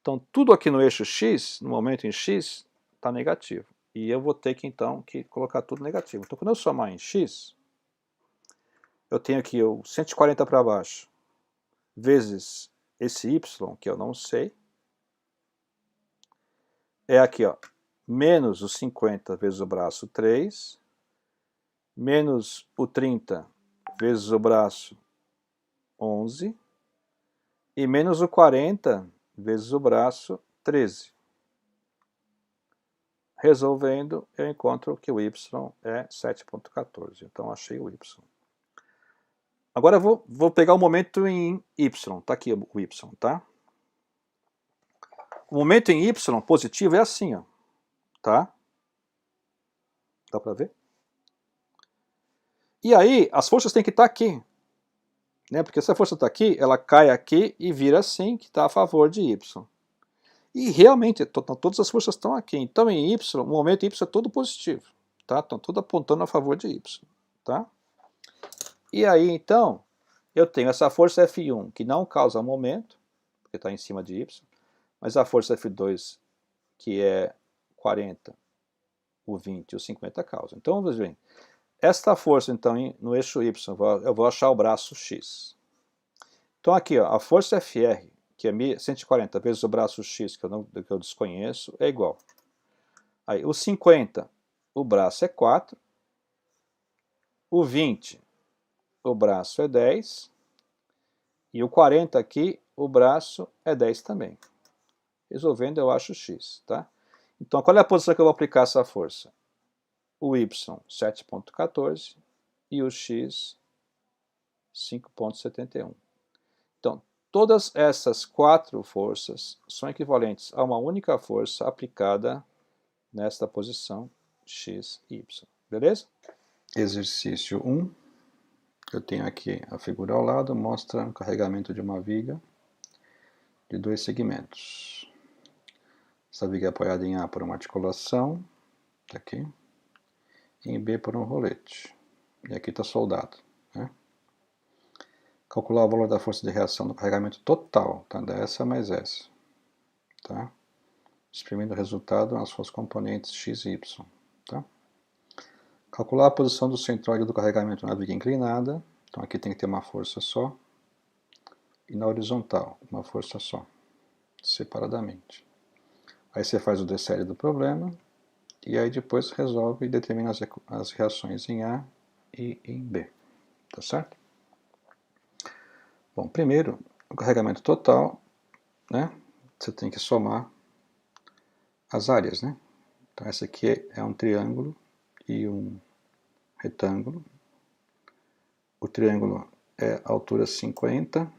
Então, tudo aqui no eixo X, no momento em X, está negativo. E eu vou ter que, então, colocar tudo negativo. Então, quando eu somar em X, eu tenho aqui o 140 para baixo, vezes esse Y, que eu não sei. É aqui, ó, menos o 50 vezes o braço 3, menos o 30 vezes o braço 11, e menos o 40 vezes o braço 13. Resolvendo, eu encontro que o y é 7,14. Então, achei o y. Agora, eu vou pegar o momento em y. Está aqui o y, tá? O momento em y positivo é assim, ó. Tá? Dá para ver? E aí, as forças têm que estar aqui. Né? Porque se a força está aqui, ela cai aqui e vira assim, que está a favor de y. E realmente, todas as forças estão aqui. Então, em y, o momento em y é todo positivo. Tá? Estão todos apontando a favor de y. Tá? E aí, então, eu tenho essa força F1, que não causa momento, porque está em cima de y, mas a força F2, que é 40, o 20 e o 50 causa. Então, vamos ver. Esta força, então, no eixo y, eu vou achar o braço x. Então, aqui, ó, a força Fr, que é 140 vezes o braço x, que eu desconheço, é igual. Aí, o 50, o braço é 4. O 20, o braço é 10. E o 40 aqui, o braço é 10 também. Resolvendo, eu acho x. Tá? Então, qual é a posição que eu vou aplicar essa força? O y, 7,14. E o x, 5,71. Então, todas essas 4 forças são equivalentes a uma única força aplicada nesta posição x e y. Beleza? Exercício 1. Eu tenho aqui a figura ao lado, mostra o carregamento de uma viga de 2 segmentos. Essa viga é apoiada em A por uma articulação, tá aqui, e em B por um rolete. E aqui está soldado. Né? Calcular o valor da força de reação do carregamento total, tá? Dessa mais essa. Tá? Exprimindo o resultado nas suas componentes x e y. Tá? Calcular a posição do centroide do carregamento na viga inclinada. Então aqui tem que ter uma força só. E na horizontal, uma força só, separadamente. Aí você faz o DCL do problema. E aí depois resolve e determina as reações em A e em B. Tá certo? Bom, primeiro, o carregamento total, né? Você tem que somar as áreas, né? Então essa aqui é um triângulo e um retângulo. O triângulo é a altura 50,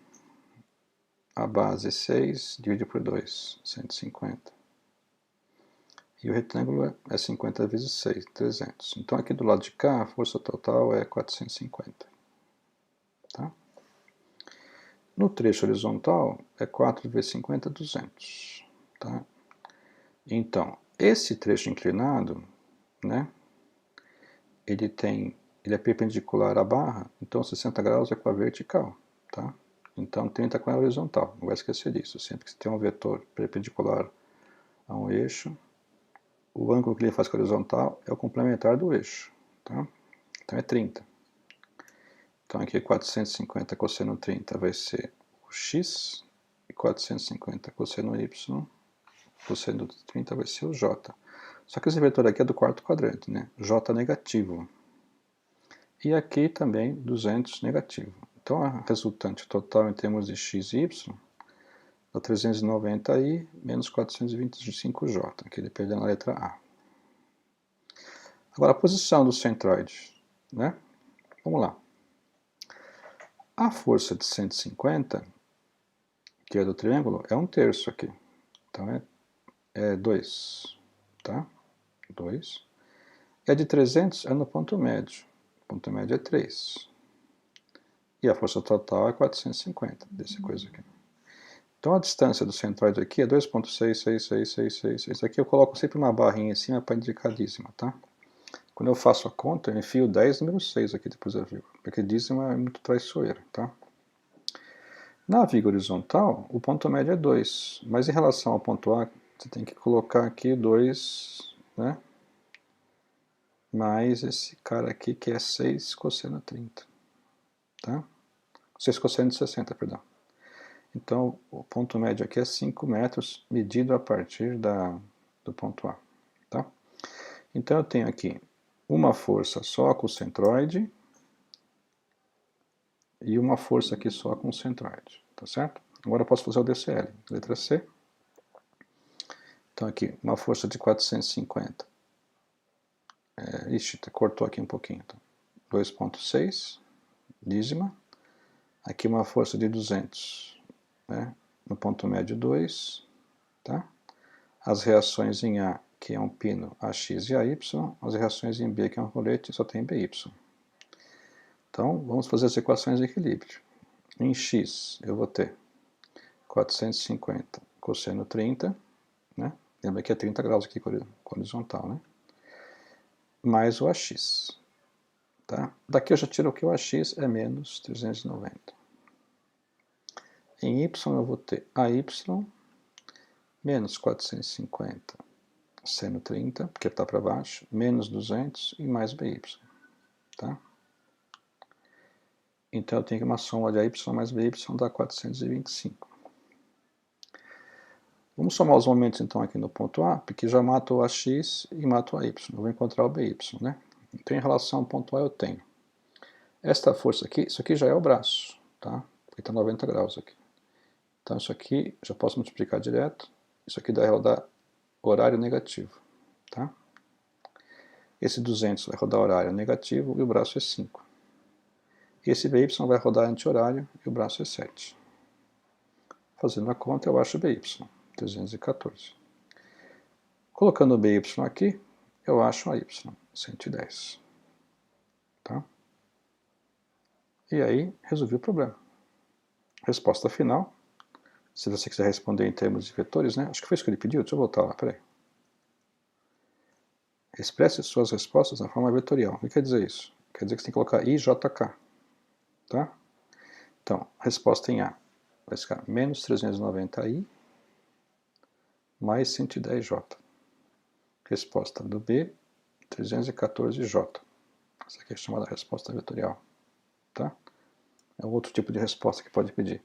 a base 6, divide por 2, 150. E o retângulo é 50 vezes 6, 300. Então aqui do lado de cá a força total é 450. Tá? No trecho horizontal é 4 vezes 50, 200. Tá? Então, esse trecho inclinado, né, ele é perpendicular à barra, então 60 graus é com a vertical. Tá? Então 30 com a horizontal, não vai esquecer disso. Sempre que você tem um vetor perpendicular a um eixo, o ângulo que ele faz com a horizontal é o complementar do eixo. Tá? Então é 30. Então aqui 450 cosseno 30 vai ser o x, e 450 cosseno y, cosseno 30 vai ser o j. Só que esse vetor aqui é do quarto quadrante, né? J negativo. E aqui também 200 negativo. Então a resultante total em termos de x e y dá 390i menos 425j, que ele perdeu na letra A. Agora a posição do centroide, né? Vamos lá. A força de 150, que é do triângulo, é 1/3 aqui. Então é 2, tá? 2. E a de 300 é no ponto médio. O ponto médio é 3. E a força total é 450, dessa coisa aqui. Então a distância do centroide aqui é 2,66666. Isso aqui eu coloco sempre uma barrinha em cima para indicar a dízima, tá? Quando eu faço a conta, eu enfio 10 número 6 aqui depois da vírgula, porque dízima é muito traiçoeira, tá? Na viga horizontal, o ponto médio é 2, mas em relação ao ponto A, você tem que colocar aqui 2, né? Mais esse cara aqui que é 6 cosseno 30, tá? 6 cosseno de 60, perdão. Então, o ponto médio aqui é 5 metros, medido a partir do ponto A. Tá? Então, eu tenho aqui uma força só com o centroide e uma força aqui só com o centroide. Tá certo? Agora eu posso fazer o DCL. Letra C. Então, aqui, uma força de 450. Ixi, cortou aqui um pouquinho. Então. 2,6, dízima. Aqui uma força de 200, né? No ponto médio 2, tá? As reações em A, que é um pino, AX e AY, as reações em B, que é um rolete, só tem BY. Então, vamos fazer as equações de equilíbrio. Em X, eu vou ter 450 cosseno 30, né? Lembra que é 30 graus aqui com horizontal, né? Mais o AX. Tá? Daqui eu já tiro que o AX é menos 390. Em Y eu vou ter AY menos 450 seno 30, porque está para baixo, menos 200 e mais BY. Tá? Então eu tenho que uma soma de AY mais BY dá 425. Vamos somar os momentos então aqui no ponto A, porque já mato o AX e mato o AY. Eu vou encontrar o BY, né? Então em relação ao ponto A eu tenho esta força aqui, isso aqui já é o braço, tá? Porque está 90 graus aqui. Então isso aqui já posso multiplicar direto. Isso aqui vai rodar horário negativo, tá? Esse 200 vai rodar horário negativo e o braço é 5. Esse BY vai rodar anti-horário e o braço é 7. Fazendo a conta, eu acho o BY, 314. Colocando o BY aqui, eu acho a Y, 110. Tá? E aí, resolvi o problema. Resposta final. Se você quiser responder em termos de vetores, né? Acho que foi isso que ele pediu. Deixa eu voltar lá, peraí. Expresse suas respostas na forma vetorial. O que quer dizer isso? Quer dizer que você tem que colocar IJK. Tá? Então, resposta em A vai ficar menos 390i mais 110j. Resposta do B, 314j. Essa aqui é chamada resposta vetorial. Tá? É um outro tipo de resposta que pode pedir.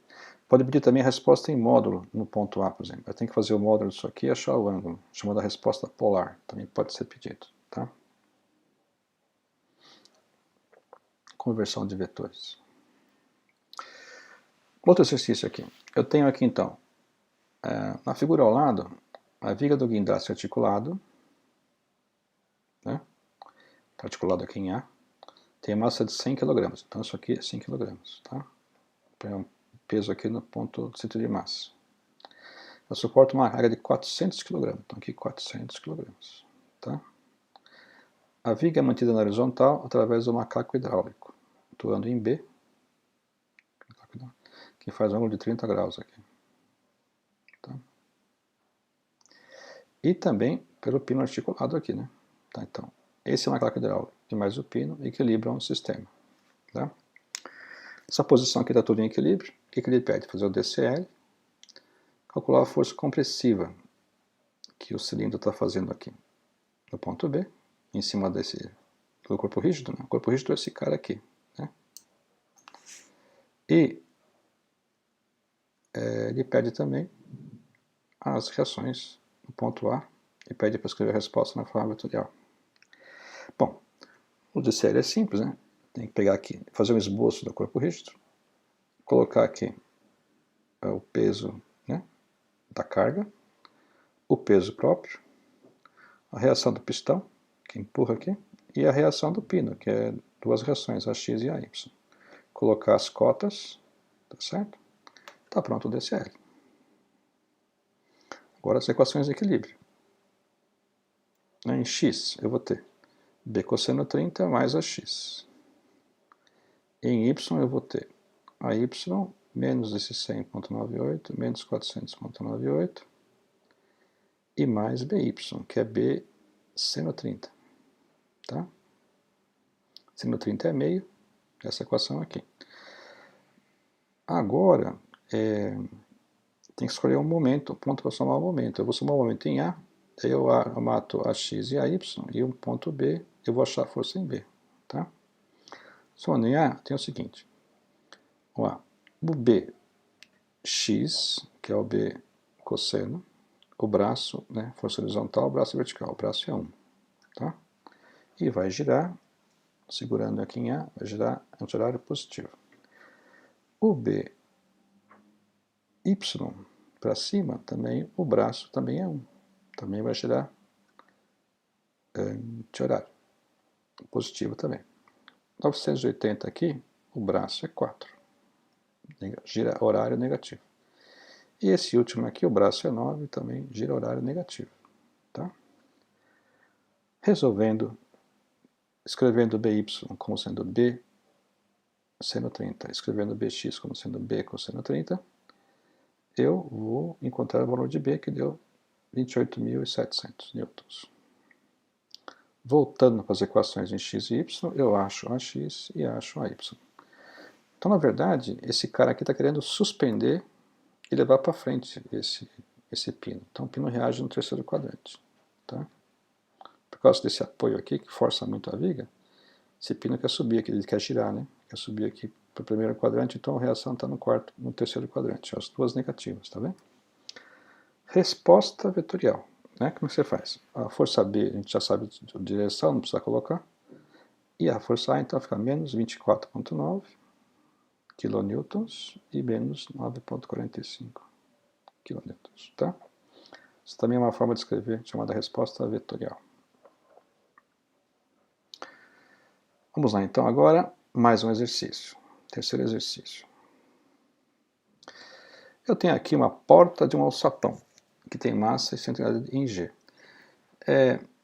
Pode pedir também a resposta em módulo, no ponto A, por exemplo. Eu tenho que fazer o módulo disso aqui e achar o ângulo, chamada resposta polar. Também pode ser pedido. Tá? Conversão de vetores. Outro exercício aqui. Eu tenho aqui, então, na figura ao lado, a viga do guindaste articulado, né? Está articulado aqui em A. tem massa de 100 kg, então isso aqui é 100 kg, tá? Põe um peso aqui no ponto de centro de massa. Eu suporto uma carga de 400 kg, então aqui 400 kg, tá? A viga é mantida na horizontal através do macaco hidráulico, atuando em B, que faz um ângulo de 30 graus aqui. Tá? E também pelo pino articulado aqui, né? Tá, então, esse é o macaco hidráulico e mais o pino equilibram o sistema. Tá? Essa posição aqui está tudo em equilíbrio. O que ele pede? Fazer o DCL, calcular a força compressiva que o cilindro está fazendo aqui no ponto B, em cima do corpo rígido. Né? O corpo rígido é esse cara aqui. Né? E ele pede também as reações no ponto A e pede para escrever a resposta na forma vetorial. Bom, o DCL é simples, né? Tem que pegar aqui, fazer um esboço do corpo rígido, colocar aqui o peso, né, da carga, o peso próprio, a reação do pistão, que empurra aqui, e a reação do pino, que é duas reações, a X e a Y. Colocar as cotas, tá certo? Tá pronto o DCL. Agora as equações de equilíbrio. Em X eu vou ter B cosseno 30 mais a X. Em Y eu vou ter a Y menos esse 100,98, menos 400,98, e mais BY, que é B seno 30. Tá? Seno 30 é meio, essa equação aqui. Agora, tem que escolher um momento, um ponto para somar o momento. Eu vou somar o momento em A, daí eu mato a X e a Y, e um ponto B, eu vou achar a força em B. Tá? Somando em A, tem o seguinte. O B, X, que é o B cosseno, o braço, né, força horizontal, o braço vertical, o braço é 1. Tá? E vai girar, segurando aqui em A, vai girar anti-horário positivo. O B Y para cima, também o braço também é 1. Também vai girar anti-horário positivo também. 980 aqui, o braço é 4. Gira horário negativo. E esse último aqui, o braço é 9, também gira horário negativo. Tá? Resolvendo, escrevendo BY como sendo B seno 30, escrevendo BX como sendo B cosseno 30, eu vou encontrar o valor de B, que deu 28.700 newtons. Voltando para as equações em x e y, eu acho a x e acho a y. Então, na verdade, esse cara aqui está querendo suspender e levar para frente esse pino. Então, o pino reage no terceiro quadrante. Tá? Por causa desse apoio aqui, que força muito a viga, esse pino quer subir aqui, ele quer girar, né? Quer subir aqui para o primeiro quadrante, então a reação está no terceiro quadrante, as duas negativas, tá vendo? Resposta vetorial. Né? Como você faz? A força B, a gente já sabe a direção, não precisa colocar. E a força A, então, fica menos 24,9 kN e menos 9,45 kN. Tá? Isso também é uma forma de escrever chamada resposta vetorial. Vamos lá, então, agora, mais um exercício. Terceiro exercício. Eu tenho aqui uma porta de um alçapão, que tem massa e centralidade em G.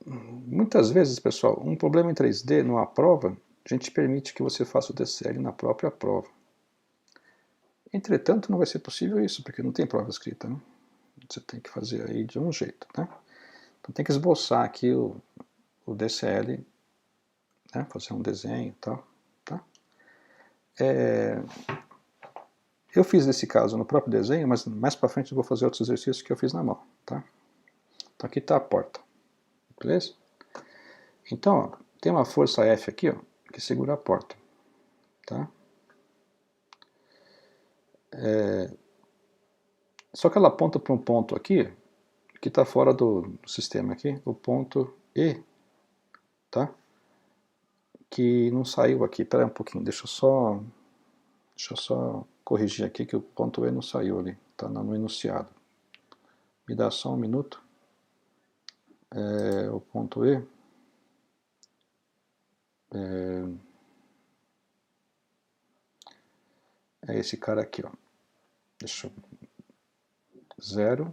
Muitas vezes, pessoal, um problema em 3D numa prova, a gente permite que você faça o DCL na própria prova. Entretanto, não vai ser possível isso, porque não tem prova escrita, né? Você tem que fazer aí de um jeito, né? Então tem que esboçar aqui o DCL, né? Fazer um desenho e tal, tá? Eu fiz nesse caso no próprio desenho, mas mais para frente eu vou fazer outros exercícios que eu fiz na mão, tá? Então aqui está a porta, beleza? Então, ó, tem uma força F aqui, ó, que segura a porta, tá? Só que ela aponta para um ponto aqui, que está fora do sistema aqui, o ponto E, tá? Que não saiu aqui. Espera um pouquinho, deixa eu só corrigir aqui que o ponto E não saiu ali, está no enunciado. Me dá só um minuto. O ponto E é esse cara aqui, ó. Deixa eu... 0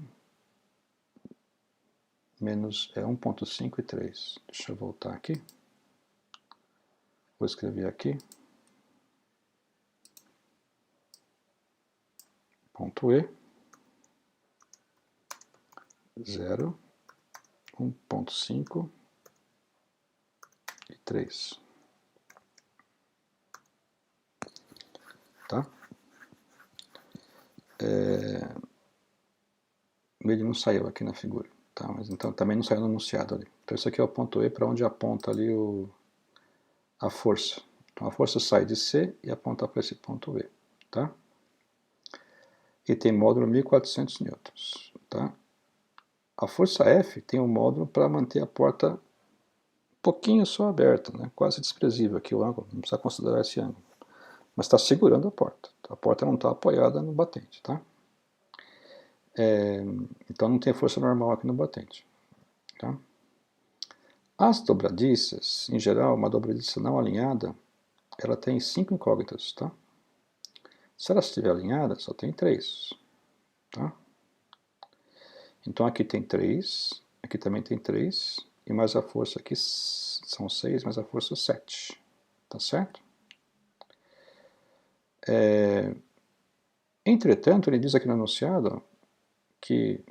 menos 1.5 e 3. Deixa eu voltar aqui. Vou escrever aqui. Ponto E. 0, 1.5 e 3. Tá? Ele não saiu aqui na figura, tá? Mas então também não saiu no enunciado ali. Então isso aqui é o ponto E para onde aponta ali a força. Então a força sai de C e aponta para esse ponto E, tá? E tem módulo 1400 newtons, tá? A força F tem um módulo para manter a porta um pouquinho só aberta, né? Quase desprezível aqui o ângulo, não precisa considerar esse ângulo. Mas está segurando a porta. A porta não está apoiada no batente, tá? Então não tem força normal aqui no batente. Tá? As dobradiças, em geral, uma dobradiça não alinhada, ela tem 5 incógnitas. Tá? Se ela estiver alinhada, só tem 3. Tá? Então aqui tem 3, aqui também tem 3, e mais a força aqui são 6, mais a força 7. Tá certo? Entretanto, ele diz aqui no enunciado que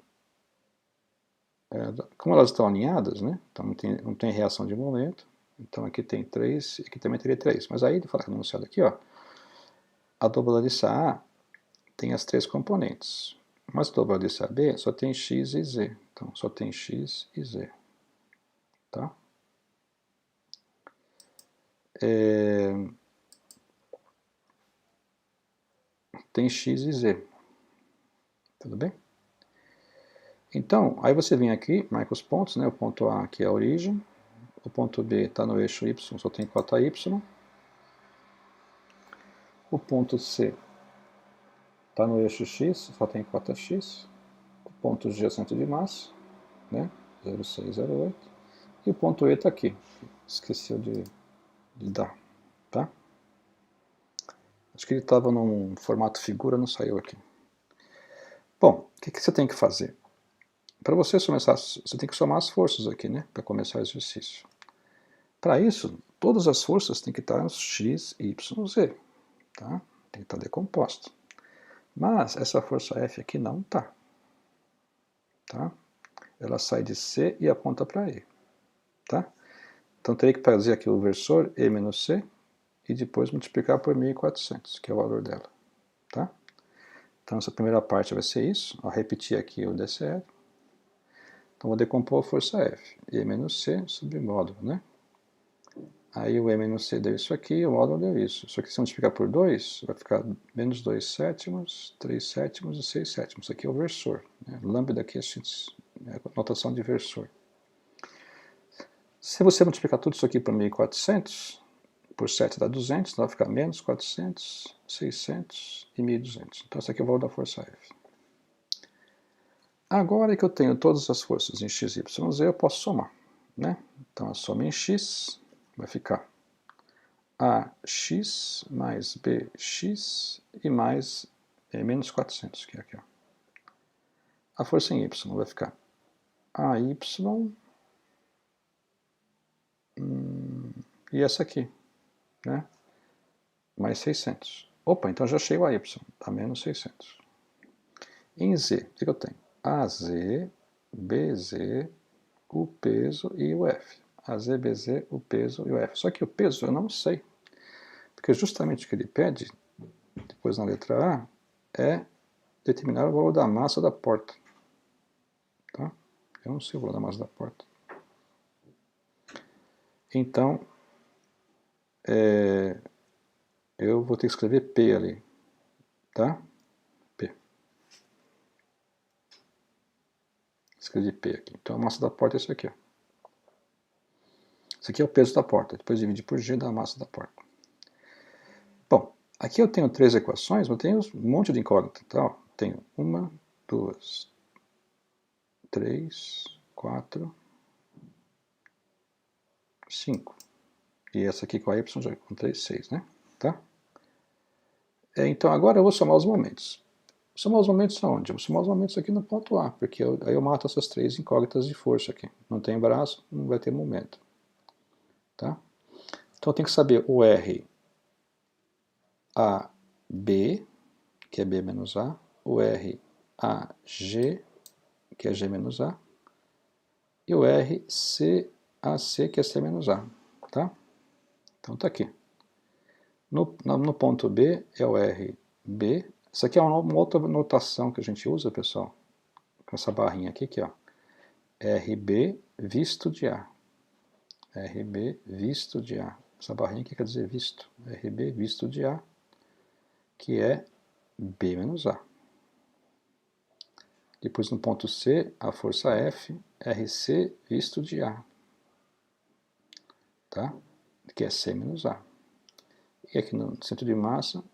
como elas estão alinhadas, né? Então não tem reação de momento, então aqui tem 3, aqui também teria 3. Mas aí ele fala no enunciado aqui, ó, a dobradiça A tem as 3 componentes, mas a dobradiça B só tem x e z, então só tem x e z. Tá? Tem x e z. Tudo bem? Então, aí você vem aqui, marca os pontos, né? O ponto A aqui é a origem, o ponto B está no eixo y, só tem cota y, o ponto C está no eixo x, só tem cota x, o ponto G é o centro de massa, né? 0,608, e o ponto E está aqui, esqueci de dar, tá? Acho que ele estava num formato figura, não saiu aqui. Bom, o que você tem que fazer? Para você começar, você tem que somar as forças aqui, né? Para começar o exercício. Para isso, todas as forças têm que estar nos x, y, z. Tá? Tem que estar decomposto. Mas essa força F aqui não está. Tá? Ela sai de C e aponta para E. Tá? Então teria que fazer aqui o versor E menos C e depois multiplicar por 1400, que é o valor dela. Tá? Então essa primeira parte vai ser isso. Vou repetir aqui o DCL. Então vou decompor a força F. E menos C sobre módulo, né? Aí o E menos C deu isso aqui, o módulo deu isso. Só que se multiplicar por 2, vai ficar menos 2 sétimos, 3 sétimos e 6 sétimos. Isso aqui é o versor. Né? Lambda aqui é a notação de versor. Se você multiplicar tudo isso aqui por 1400, por 7 dá 200, então vai ficar menos 400, 600 e 1200. Então esse aqui é o valor da força F. Agora que eu tenho todas as forças em x, y, z, eu posso somar. Né? Então a soma em x vai ficar AX mais BX e mais menos 400, que é aqui. Ó. A força em Y vai ficar AY e essa aqui, né? Mais 600. Opa, então já achei o AY, está menos 600. Em Z, o que eu tenho? AZ, BZ, o peso e o F. AZ, BZ, o peso e o F. Só que o peso eu não sei. Porque justamente o que ele pede, depois na letra A, é determinar o valor da massa da porta. Tá? Eu não sei o valor da massa da porta. Então, eu vou ter que escrever P ali. Tá? P. Escrevi P aqui. Então a massa da porta é isso aqui. Ó. Isso aqui é o peso da porta. Depois divide por G da massa da porta. Bom, aqui eu tenho 3 equações, mas eu tenho um monte de incógnita. Tá? Tenho 1, 2, 3, 4, 5. E essa aqui com a Y já com 3, 6, né? Tá? Então agora eu vou somar os momentos. Somar os momentos aonde? Eu vou somar os momentos aqui no ponto A, porque aí eu mato essas três incógnitas de força aqui. Não tem braço, não vai ter momento. Tá? Então eu tenho que saber o R A B, que é B menos A, o R A G, que é G menos A, e o R C A C, que é C menos A. Tá? Então tá aqui. No ponto B é o R B. Isso aqui é uma outra notação que a gente usa, pessoal, com essa barrinha aqui, ó. RB visto de A. RB visto de A. Essa barrinha aqui quer dizer visto. RB visto de A, que é B menos A. Depois no ponto C, a força F, RC visto de A. Tá? Que é C menos A. E aqui no centro de massa,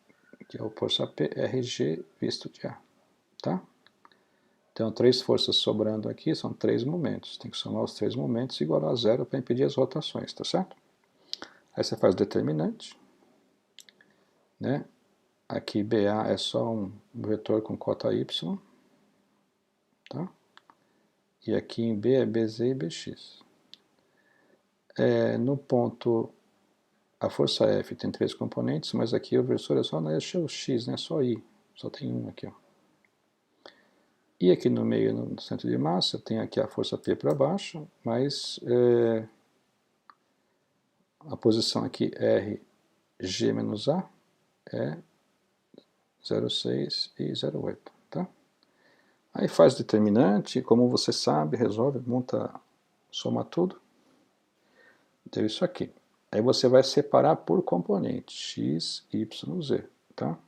que é a força P, RG visto de A. Tá? Então, três forças sobrando aqui são três momentos. Tem que somar os três momentos e igualar a zero para impedir as rotações, tá certo? Aí você faz o determinante, né? Aqui BA é só um vetor com cota Y, tá? E aqui em B é BZ e BX. No ponto, a força F tem três componentes, mas aqui o versor é só o X, né? Só I, só tem um aqui, ó. E aqui no meio, no centro de massa, tem aqui a força P para baixo, mas a posição aqui RG menos A é 0,6 e 0,8, tá? Aí faz determinante, como você sabe, resolve, monta, soma tudo. Deu isso aqui. Aí você vai separar por componente, x, y, z, tá?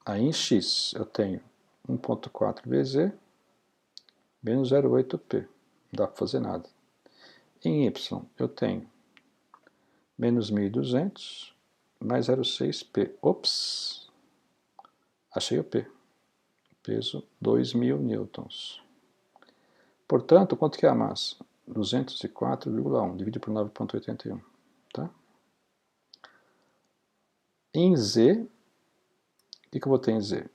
Aí em x eu tenho 1.4 BZ menos 0,8P. Não dá para fazer nada. Em y eu tenho menos 1.200 mais 0,6P. Ops! Achei o P. Peso 2.000 newtons. Portanto, quanto que é a massa? 204,1, dividido por 9,81. Tá? Em Z, o que eu vou ter em Z?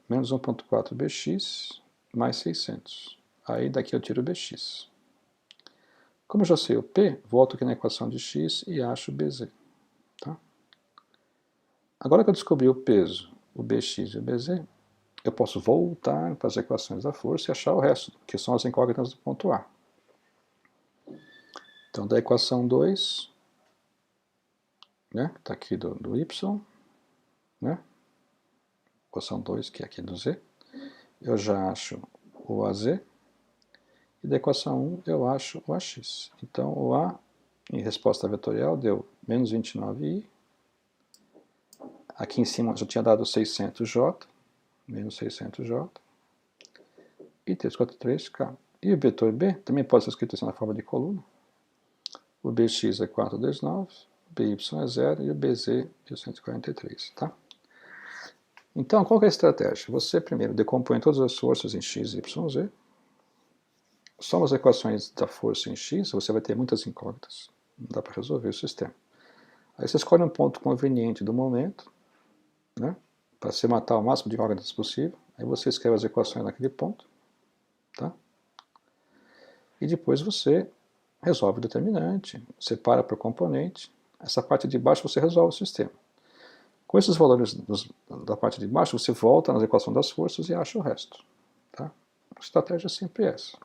Menos 1,4 Bx mais 600. Aí daqui eu tiro o Bx. Como eu já sei o P, volto aqui na equação de x e acho o Bz. Tá? Agora que eu descobri o peso, o Bx e o Bz, eu posso voltar para as equações da força e achar o resto, que são as incógnitas do ponto A. Então, da equação 2, né, está aqui do y, né, equação 2, que é aqui do z, eu já acho o AZ, e da equação 1 eu acho o AX. Então, o A, em resposta vetorial, deu menos 29i, aqui em cima já tinha dado 600J, menos 600J, e 343K. E o vetor B também pode ser escrito assim na forma de coluna. O Bx é 429, o By é 0 e o Bz é 143, tá? Então, qual que é a estratégia? Você primeiro decompõe todas as forças em x, y, z, soma as equações da força em x, você vai ter muitas incógnitas, não dá para resolver o sistema. Aí você escolhe um ponto conveniente do momento, né, para você matar o máximo de incógnitas possível, aí você escreve as equações naquele ponto, tá? E depois você resolve o determinante, separa por componente, essa parte de baixo você resolve o sistema. Com esses valores da parte de baixo, você volta nas equações das forças e acha o resto. Tá? A estratégia é sempre essa.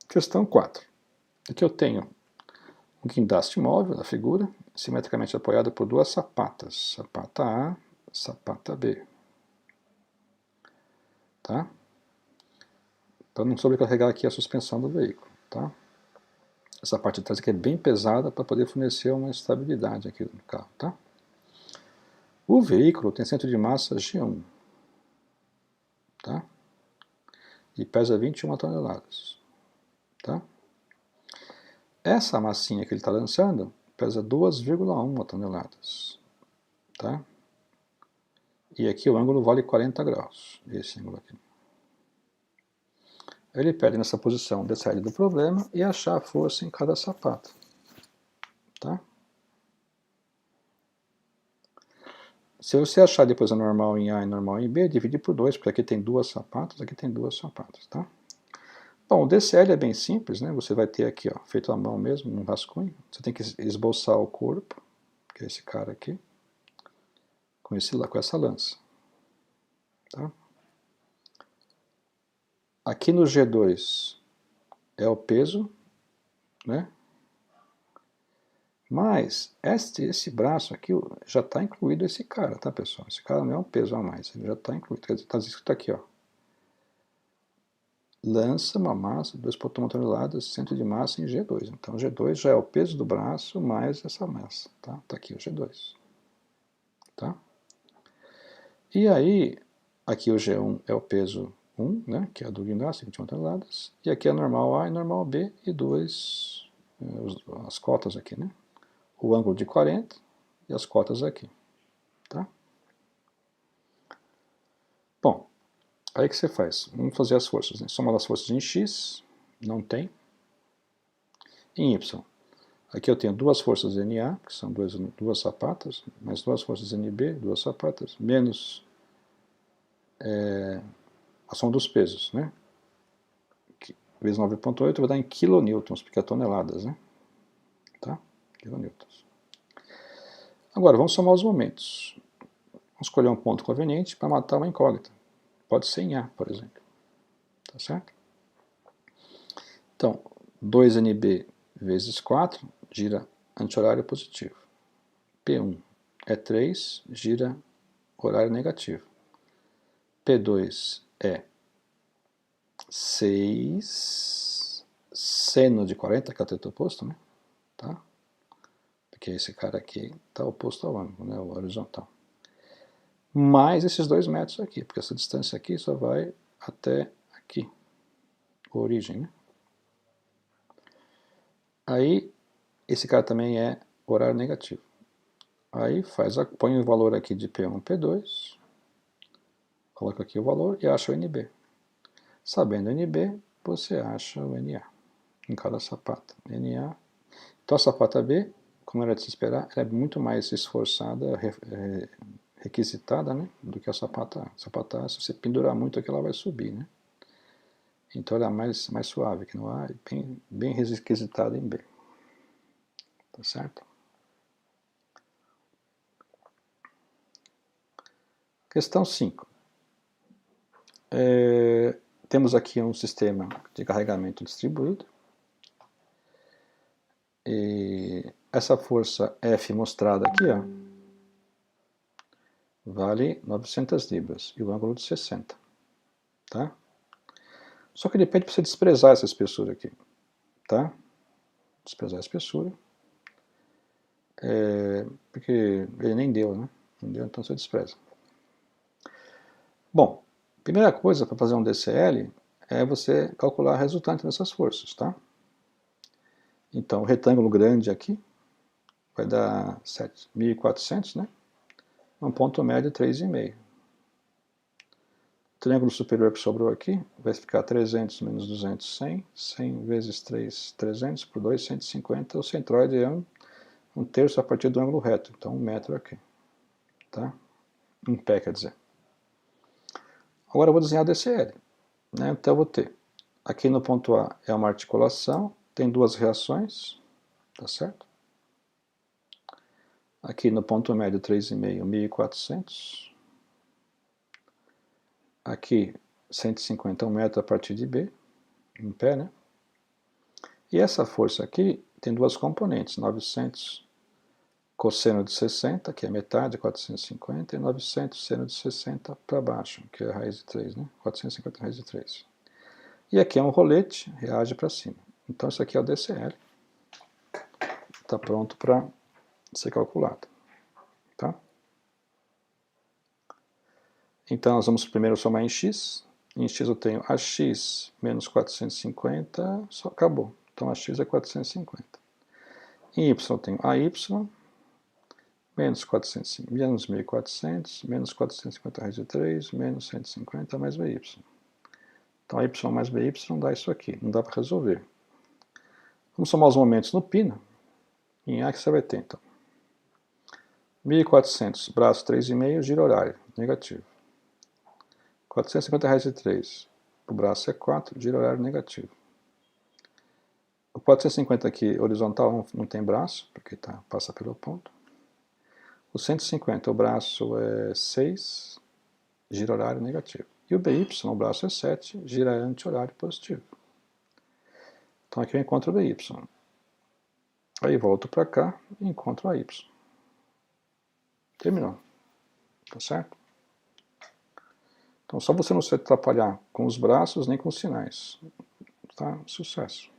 Questão 4. Aqui eu tenho um guindaste móvel da figura, simetricamente apoiado por duas sapatas. Sapata A, sapata B. Tá? Para não sobrecarregar aqui a suspensão do veículo. Tá? Essa parte de trás aqui é bem pesada para poder fornecer uma estabilidade aqui no carro. Tá? O veículo tem centro de massa G1. Tá? E pesa 21 toneladas. Tá? Essa massinha que ele está lançando pesa 2,1 toneladas. Tá? E aqui o ângulo vale 40 graus, esse ângulo aqui. Ele pede nessa posição de saída do problema e achar a força em cada sapato. Tá? Se você achar depois a normal em A e normal em B, divide por 2, porque aqui tem duas sapatas, aqui tem duas sapatas, tá? Bom, o DCL é bem simples, né? Você vai ter aqui, ó, feito à mão mesmo, um rascunho. Você tem que esboçar o corpo, que é esse cara aqui, com essa lança, tá? Aqui no G2 é o peso, né? Mas esse braço aqui já está incluído esse cara, tá, pessoal? Esse cara não é um peso a mais, ele já está incluído. Quer dizer, está escrito aqui, ó. Lança uma massa, 2,1 toneladas, centro de massa em G2. Então, G2 já é o peso do braço mais essa massa, tá? Está aqui o G2, tá? E aí, aqui o G1 é o peso 1, né? Que é a do guindaste, 21 toneladas. E aqui é normal A e normal B e as cotas aqui, né? O ângulo de 40 e as cotas aqui, tá? Bom, aí que você faz? Vamos fazer as forças, né? Soma das forças em X, não tem. Em Y, aqui eu tenho duas forças NA, que são duas sapatas, mais duas forças NB, duas sapatas, menos a soma dos pesos, né? Vezes 9,8 vai dar em kilonewtons, porque é toneladas, né? Tá? Kilonewtons. Agora, vamos somar os momentos. Vamos escolher um ponto conveniente para matar uma incógnita. Pode ser em A, por exemplo. Tá certo? Então, 2NB vezes 4 gira anti-horário positivo. P1 é 3, gira horário negativo. P2 é 6 seno de 40, que é o teto oposto, né? Tá? Porque esse cara aqui está oposto ao ângulo, né? O horizontal. Mais esses 2 metros aqui, porque essa distância aqui só vai até aqui, a origem, né? Aí, esse cara também é horário negativo. Aí põe o valor aqui de P1 P2, coloca aqui o valor e acha o NB. Sabendo o NB, você acha o NA em cada sapata. NA. Então a sapata B, como era de se esperar, ela é muito mais esforçada, requisitada, né, do que a sapata A. A sapata A, se você pendurar muito aqui, ela vai subir, né? Então ela é mais suave que no A, bem requisitada em B. Tá certo? Questão 5. Temos aqui um sistema de carregamento distribuído. E essa força F mostrada aqui, ó, vale 900 libras e o ângulo de 60. Tá? Só que ele pede para você desprezar essa espessura aqui. Tá? Desprezar a espessura. Porque ele nem deu, né? Não deu, então você despreza. Bom, primeira coisa para fazer um DCL é você calcular a resultante dessas forças, tá? Então, o retângulo grande aqui vai dar 7.400, né? Um ponto médio 3,5. O triângulo superior que sobrou aqui vai ficar 300 menos 200, 100. 100 vezes 3, 300 por 2, 150. O centroide é um terço a partir do ângulo reto, então 1 metro aqui. Tá? Em pé, quer dizer. Agora eu vou desenhar a DCL. Né? Então eu vou ter, aqui no ponto A é uma articulação, tem duas reações, tá certo? Aqui no ponto médio 3,5, 1.400. Aqui 150, 1 metro a partir de B, em pé, né? E essa força aqui tem duas componentes, 900 cosseno de 60, que é metade, 450, e 900 seno de 60 para baixo, que é a raiz de 3, né? 450 raiz de 3. E aqui é um rolete, reage para cima. Então isso aqui é o DCL. Está pronto para ser calculado. Tá? Então nós vamos primeiro somar em X. Em X eu tenho AX menos 450, só acabou. Então AX é 450. Em Y eu tenho AY menos 450, menos 1.400, menos 450 raiz de 3, menos 150 mais BY. Então, y mais BY dá isso aqui, não dá para resolver. Vamos somar os momentos no π, em A que você vai ter, então. 1.400, braço 3,5, giro horário, negativo. 450 raiz de 3, o braço é 4, giro horário negativo. O 450 aqui, horizontal, não tem braço, porque passa pelo ponto. O 150, o braço é 6, giro horário negativo. E o BY, o braço é 7, gira anti-horário positivo. Então aqui eu encontro o BY. Aí volto para cá e encontro a Y. Terminou. Tá certo? Então só você não se atrapalhar com os braços nem com os sinais. Tá? Sucesso.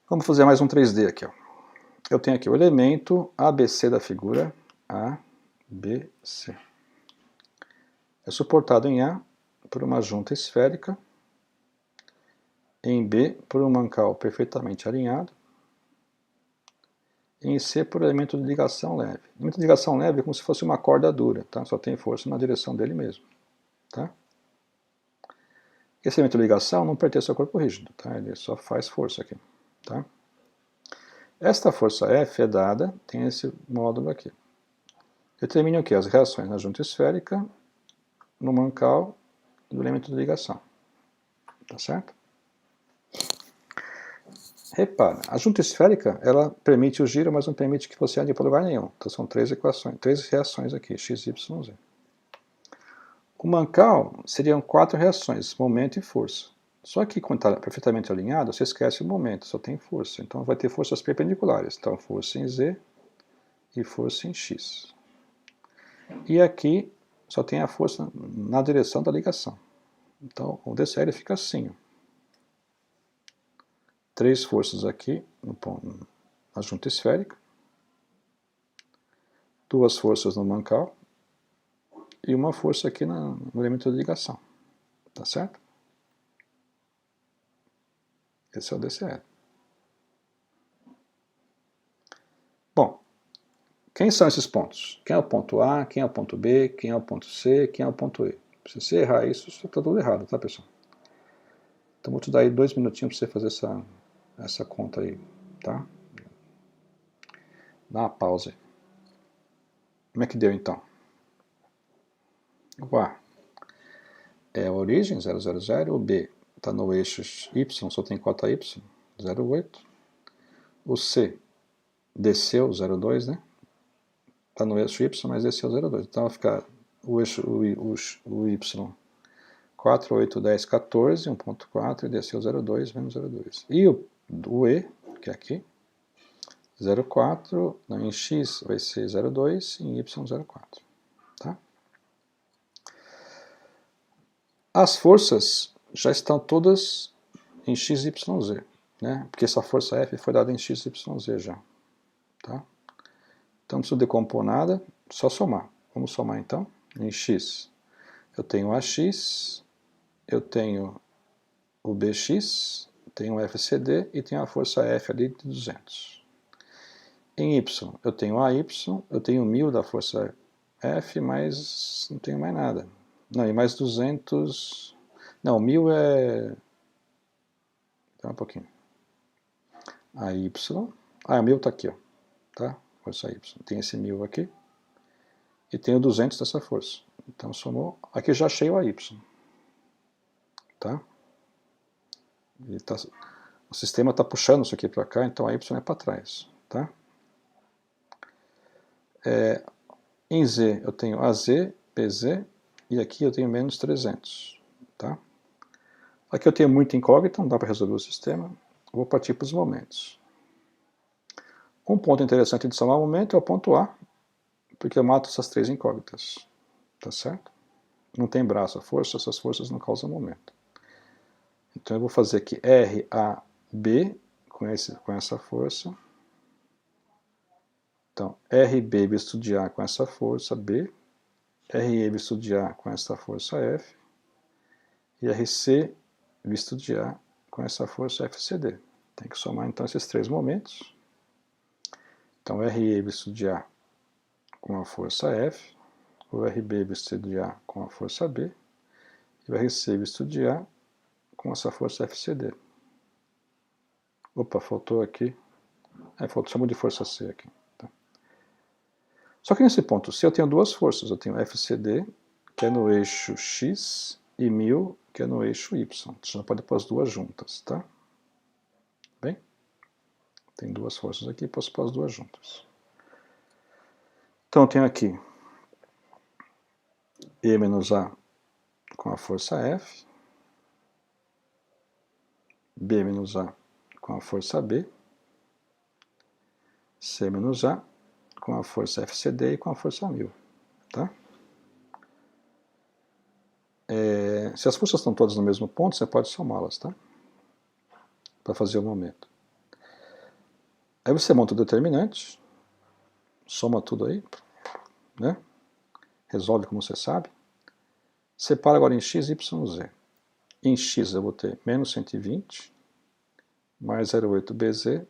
Vamos fazer mais um 3D aqui. Ó. Eu tenho aqui o elemento ABC da figura, ABC. É suportado em A por uma junta esférica, em B por um mancal perfeitamente alinhado, em C por elemento de ligação leve. Elemento de ligação leve é como se fosse uma corda dura, tá? Só tem força na direção dele mesmo. Tá? Esse elemento de ligação não pertence ao corpo rígido, tá? Ele só faz força aqui. Tá? Esta força F é dada, tem esse módulo aqui. Determine o que? As reações na junta esférica, no mancal e no elemento de ligação. Tá certo? Repara, a junta esférica, ela permite o giro, mas não permite que você ande para lugar nenhum. Então são três reações aqui, x, y, z. O mancal seriam 4 reações, momento e força. Só que quando está perfeitamente alinhado, você esquece o momento, só tem força. Então vai ter forças perpendiculares. Então força em z e força em x. E aqui só tem a força na direção da ligação. Então o DCL fica assim. 3 forças aqui na junta esférica, 2 forças no mancal e uma força aqui no elemento de ligação. Tá certo? Esse é o DCL. Bom, quem são esses pontos? Quem é o ponto A, quem é o ponto B, quem é o ponto C, quem é o ponto E? Se você errar isso, está tudo errado, tá, pessoal? Então vou te dar aí 2 minutinhos para você fazer essa conta aí, tá? Dá uma pausa aí. Como é que deu então? O A é a origem, 0, 0, 0. O B está no eixo Y, só tem cota Y, 0,8. O C desceu 0,2, né? Está no eixo Y, mas desceu 0,2. Então vai ficar o Y 4, 8, 10, 14, 1.4 e desceu 0,2 menos 0,2. E o E, que é aqui, 0,4, em X vai ser 0,2 e em Y 0,4. Tá? As forças já estão todas em x, y, z, né? Porque essa força F foi dada em x, y, z já. Tá? Então não preciso decompor nada, só somar. Vamos somar então. Em x eu tenho AX, eu tenho o BX, tenho o FCD e tenho a força F ali de 200. Em Y eu tenho AY, eu tenho 1000 da força F, mas não tenho mais nada. Não, e mais 200... Não, 1000 é... Espera um pouquinho. A Y... Ah, o 1000 está aqui, ó. Tá? Força Y. Tem esse 1000 aqui. E tenho 200 dessa força. Então somou... Aqui já achei o AY. Tá? O sistema está puxando isso aqui para cá, então a Y é para trás. Tá? Em Z eu tenho AZ, PZ, e aqui eu tenho menos 300. Tá? Aqui eu tenho muita incógnita, não dá para resolver o sistema. Vou partir para os momentos. Um ponto interessante de somar momento é o ponto A, porque eu mato essas 3 incógnitas. Tá certo? Não tem braço a força, essas forças não causam momento. Então eu vou fazer aqui RAB com essa força. Então, RB visto de A com essa força B, RE visto de A com essa força F, e RC visto de A com essa força FCD. Tem que somar então esses 3 momentos. Então, RE visto de A com a força F, o RB visto de A com a força B, e o RC visto de A com essa força FCD. Opa, faltou aqui. Chamou de força C aqui. Tá? Só que nesse ponto C eu tenho duas forças. Eu tenho FCD, que é no eixo X, e 1000, que é no eixo Y. Você já pode pôr as duas juntas, tá? Bem? Tem duas forças aqui, posso pôr as duas juntas. Então eu tenho aqui E menos A com a força F, B menos A com a força B, C menos A com a força FCD e com a força 1000. Tá? Se as forças estão todas no mesmo ponto, você pode somá-las, tá? Para fazer o momento. Aí você monta o determinante, soma tudo aí, né? Resolve como você sabe. Separa agora em x, y, z. Em x eu vou ter menos 120, mais 0,8bz,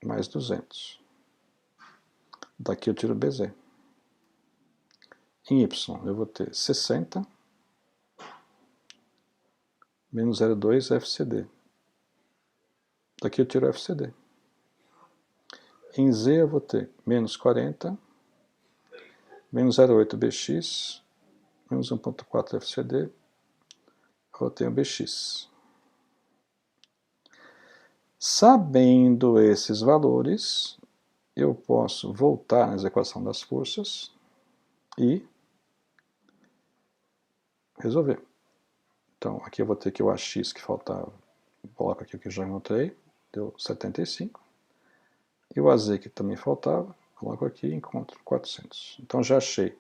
mais 200. Daqui eu tiro bz. Em y eu vou ter 60, menos 0,2 FCD. Daqui eu tiro FCD. Em z eu vou ter menos 40, menos 0,8 bx, menos 1,4 FCD, eu tenho bx. Sabendo esses valores, eu posso voltar na equação das forças e resolver. Então, aqui eu vou ter que o AX que faltava, coloco aqui o que eu já encontrei, deu 75. E o AZ que também faltava, coloco aqui e encontro 400. Então já achei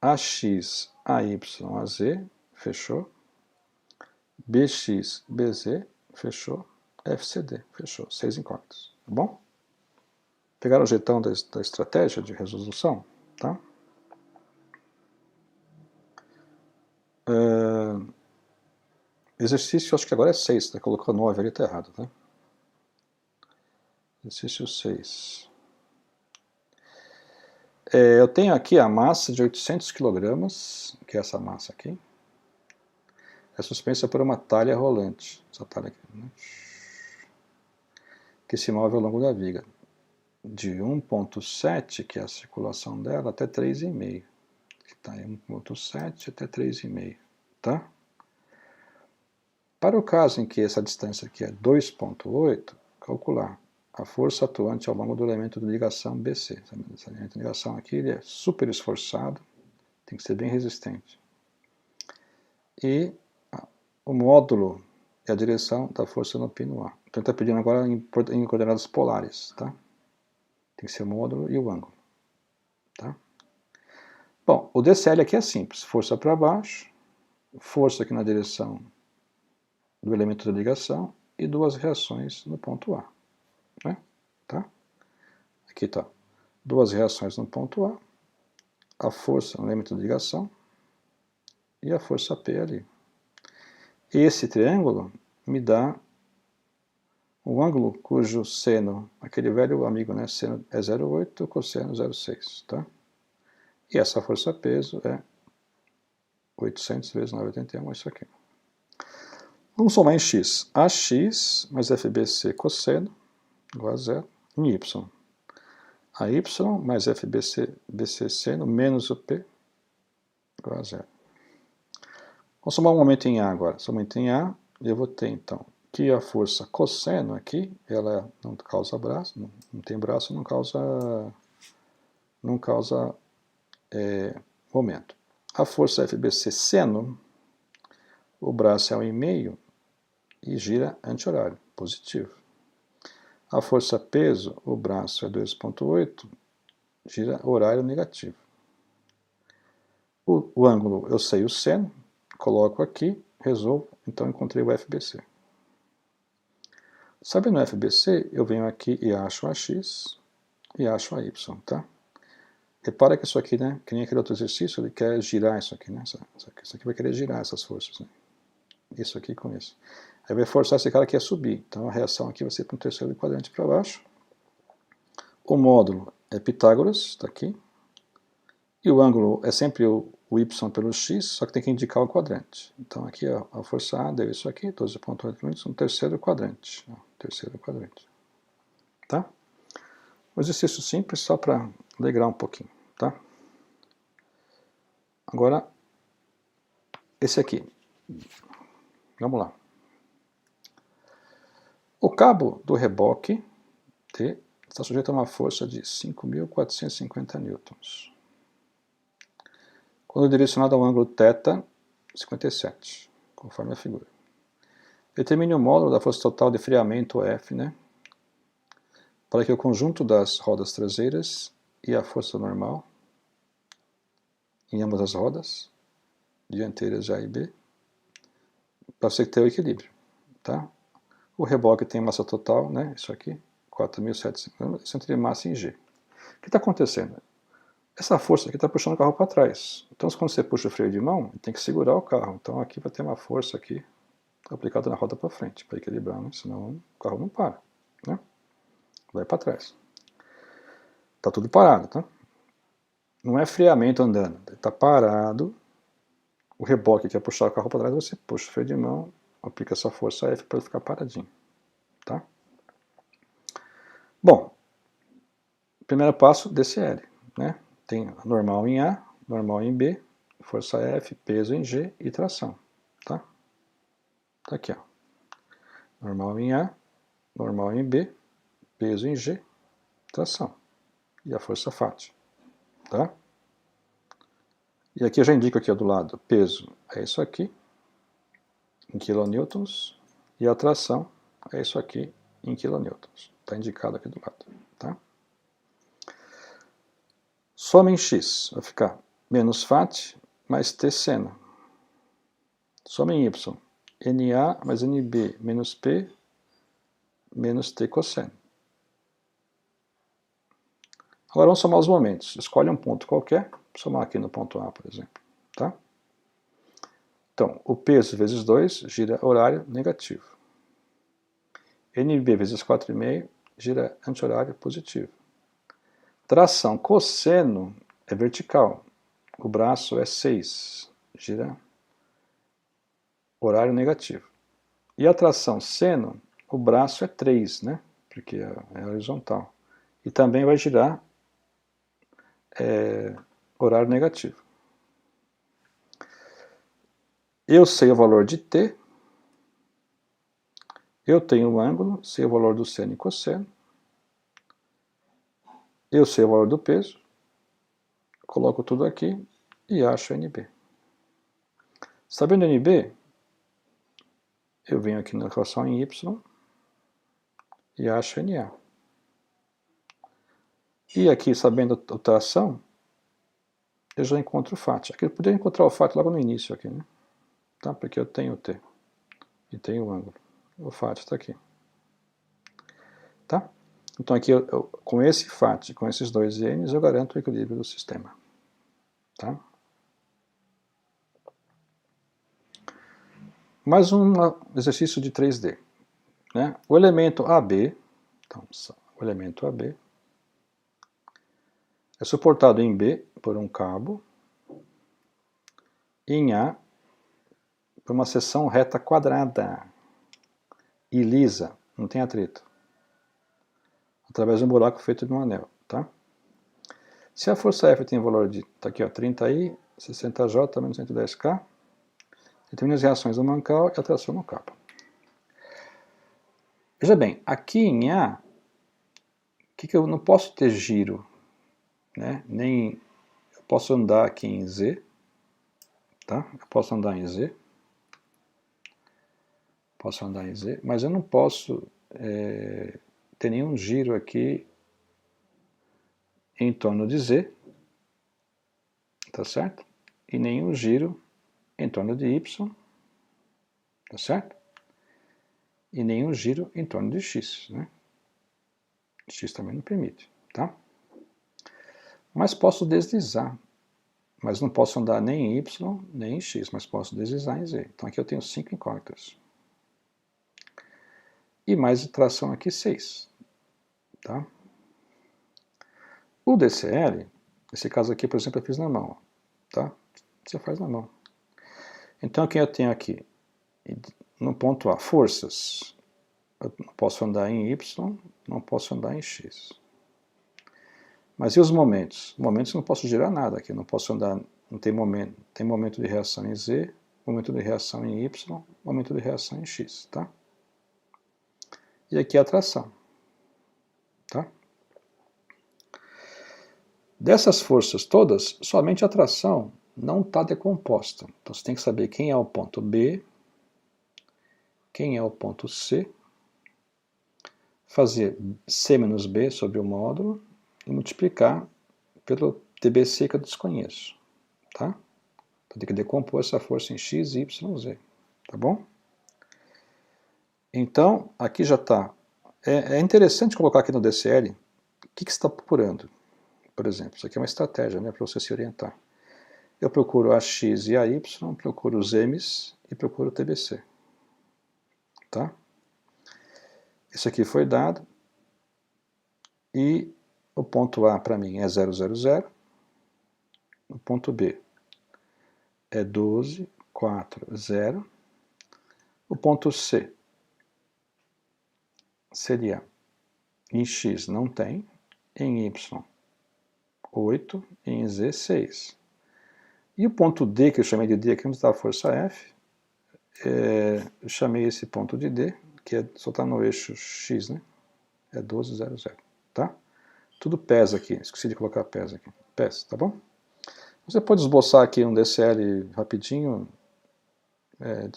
AX, AY, AZ, fechou. BX, BZ, fechou. FCD, fechou. 6 incógnitas, tá bom? Pegaram o jeitão da estratégia de resolução, tá? Exercício, acho que agora é 6, né? Colocou 9 ali, tá errado, tá? Exercício 6. Eu tenho aqui a massa de 800 kg, que é essa massa aqui. É suspensa por uma talha rolante, essa talha aqui, né? Que se move ao longo da viga. De 1,7, que é a circulação dela, até 3,5. Que está em 1,7 até 3,5. Tá? Para o caso em que essa distância aqui é 2,8, calcular a força atuante ao longo do elemento de ligação BC. Esse elemento de ligação aqui ele é super esforçado, tem que ser bem resistente. E o módulo é a direção da força no pino A. Então ele está pedindo agora em coordenadas polares, tá? Tem que ser o módulo e o ângulo, tá? Bom, o DCL aqui é simples, força para baixo, força aqui na direção do elemento de ligação e duas reações no ponto A, né? Tá? Aqui está, duas reações no ponto A força no elemento de ligação e a força P ali. Esse triângulo me dá um ângulo cujo seno, aquele velho amigo, né, seno é 0,8, cosseno 0,6, tá? E essa força-peso é 800 vezes 9,81, é isso aqui. Vamos somar em x. AX mais FBC cosseno, igual a zero, em y. AY mais FBC seno menos o P, igual a zero. Vamos somar um momento em A agora. Somente em A, eu vou ter, então, que a força cosseno aqui, ela não causa braço, não tem braço, não causa momento. A força FBC seno, o braço é 1,5 e gira anti-horário, positivo. A força peso, o braço é 2,8, gira horário negativo. O ângulo, eu sei o seno, coloco aqui, resolvo, então encontrei o FBC. Sabendo o FBC, eu venho aqui e acho AX e acho AY, tá? Repara que isso aqui, né, que nem aquele outro exercício, ele quer girar isso aqui, né? Isso aqui vai querer girar essas forças, né? Isso aqui com isso. Aí vai forçar esse cara aqui a subir. Então a reação aqui vai ser para um terceiro quadrante para baixo. O módulo é Pitágoras, está aqui. E o ângulo é sempre o y pelo x, só que tem que indicar o quadrante. Então aqui a força A deu isso aqui, 12,8 km, no terceiro quadrante. terceiro quadrante. Tá? Um exercício simples só para alegrar um pouquinho. Tá? Agora, esse aqui. Vamos lá. O cabo do reboque T está sujeito a uma força de 5.450 newtons. Quando direcionado ao ângulo θ, 57, conforme a figura. Determine o módulo da força total de freamento F, né, para que o conjunto das rodas traseiras e a força normal em ambas as rodas, dianteiras A e B, para você ter o equilíbrio. Tá? O reboque tem massa total, né, isso aqui, 4.750, centro de massa em G. O que está acontecendo? Essa força aqui está puxando o carro para trás. Então, quando você puxa o freio de mão, tem que segurar o carro. Então, aqui vai ter uma força aqui aplicada na roda para frente, para equilibrar, né? Senão o carro não para. Né? Vai para trás. Está tudo parado, tá? Não é freamento andando. Está parado. O reboque que é puxar o carro para trás, você puxa o freio de mão, aplica essa força F para ele ficar paradinho. Tá? Bom, primeiro passo, DCL. Né? Tem normal em A, normal em B, força F, peso em G e tração. Tá? Tá aqui, ó. Normal em A, normal em B, peso em G, tração. E a força Fat. Tá? E aqui eu já indico aqui ó, do lado, peso é isso aqui, em kilonewtons, e a tração é isso aqui, em kilonewtons. Está indicado aqui do lado. Tá? Soma em X, vai ficar menos Fat mais T seno. Soma em Y, NA mais NB menos P menos T cosseno. Agora vamos somar os momentos. Escolhe um ponto qualquer, vou somar aqui no ponto A, por exemplo. Tá? Então, o peso vezes 2 gira horário negativo. NB vezes 4,5 gira anti-horário positivo. Tração cosseno é vertical. O braço é 6, gira horário negativo. E a tração seno, o braço é 3, né? Porque é horizontal. E também vai girar horário negativo. Eu sei o valor de T, eu tenho o ângulo, sei o valor do seno e cosseno, eu sei o valor do peso, coloco tudo aqui e acho NB. Sabendo NB, eu venho aqui na equação em Y e acho NA. E aqui, sabendo a tração, eu já encontro o Fat. Aqui eu poderia encontrar o Fat logo no início, aqui, né? Tá? Porque eu tenho o T e tenho o ângulo. O Fat está aqui. Tá? Então aqui, com esse Fat, com esses dois N's, eu garanto o equilíbrio do sistema. Tá? Mais um exercício de 3D. Né? O elemento AB, então, o elemento AB, é suportado em B por um cabo, e em A por uma seção reta quadrada e lisa, não tem atrito, através de um buraco feito de um anel. Tá? Se a força F tem valor de, tá aqui, ó, 30I, 60J menos 110K, determina as reações do mancal e a tração no cabo. Veja bem, aqui em A, que eu não posso ter giro, né? Nem eu posso andar aqui em Z, tá? Eu posso andar em Z, mas eu não posso ter nenhum giro aqui em torno de Z, tá certo? E nenhum giro em torno de Y, tá certo? E nenhum giro em torno de X, né? X também não permite, tá? Mas posso deslizar, mas não posso andar nem em Y, nem em X, mas posso deslizar em Z. Então aqui eu tenho 5 incógnitas. E mais tração aqui 6, tá? O DCL, esse caso aqui, por exemplo, eu fiz na mão, tá? Você faz na mão. Então, o que eu tenho aqui? No ponto A, forças. Eu não posso andar em Y, não posso andar em X. Mas e os momentos? Momentos eu não posso girar nada aqui, não posso andar, não tem momento de reação em Z, momento de reação em Y, momento de reação em X, tá? E aqui a atração, tá? Dessas forças todas, somente a atração não está decomposta. Então você tem que saber quem é o ponto B, quem é o ponto C, fazer C menos B sobre o módulo e multiplicar pelo TBC que eu desconheço, tá? Então tem que decompor essa força em X, Y, Z, tá bom? Então, aqui já está. É interessante colocar aqui no DCL o que você está procurando. Por exemplo, isso aqui é uma estratégia, né, para você se orientar. Eu procuro AX e AY, procuro os M's e procuro o TBC. Tá? Isso aqui foi dado. E o ponto A para mim é 0, 0, 0. O ponto B é 12, 4, 0. O ponto C seria em X não tem, em Y 8, em Z 6. E o ponto D, que eu chamei de D aqui, onde está a força F, eu chamei esse ponto de D, que só está no eixo X, né? É 12, 0, 0, tá? Tudo pesa aqui, esqueci de colocar pesa aqui. Pesa, tá bom? Você pode esboçar aqui um DCL rapidinho,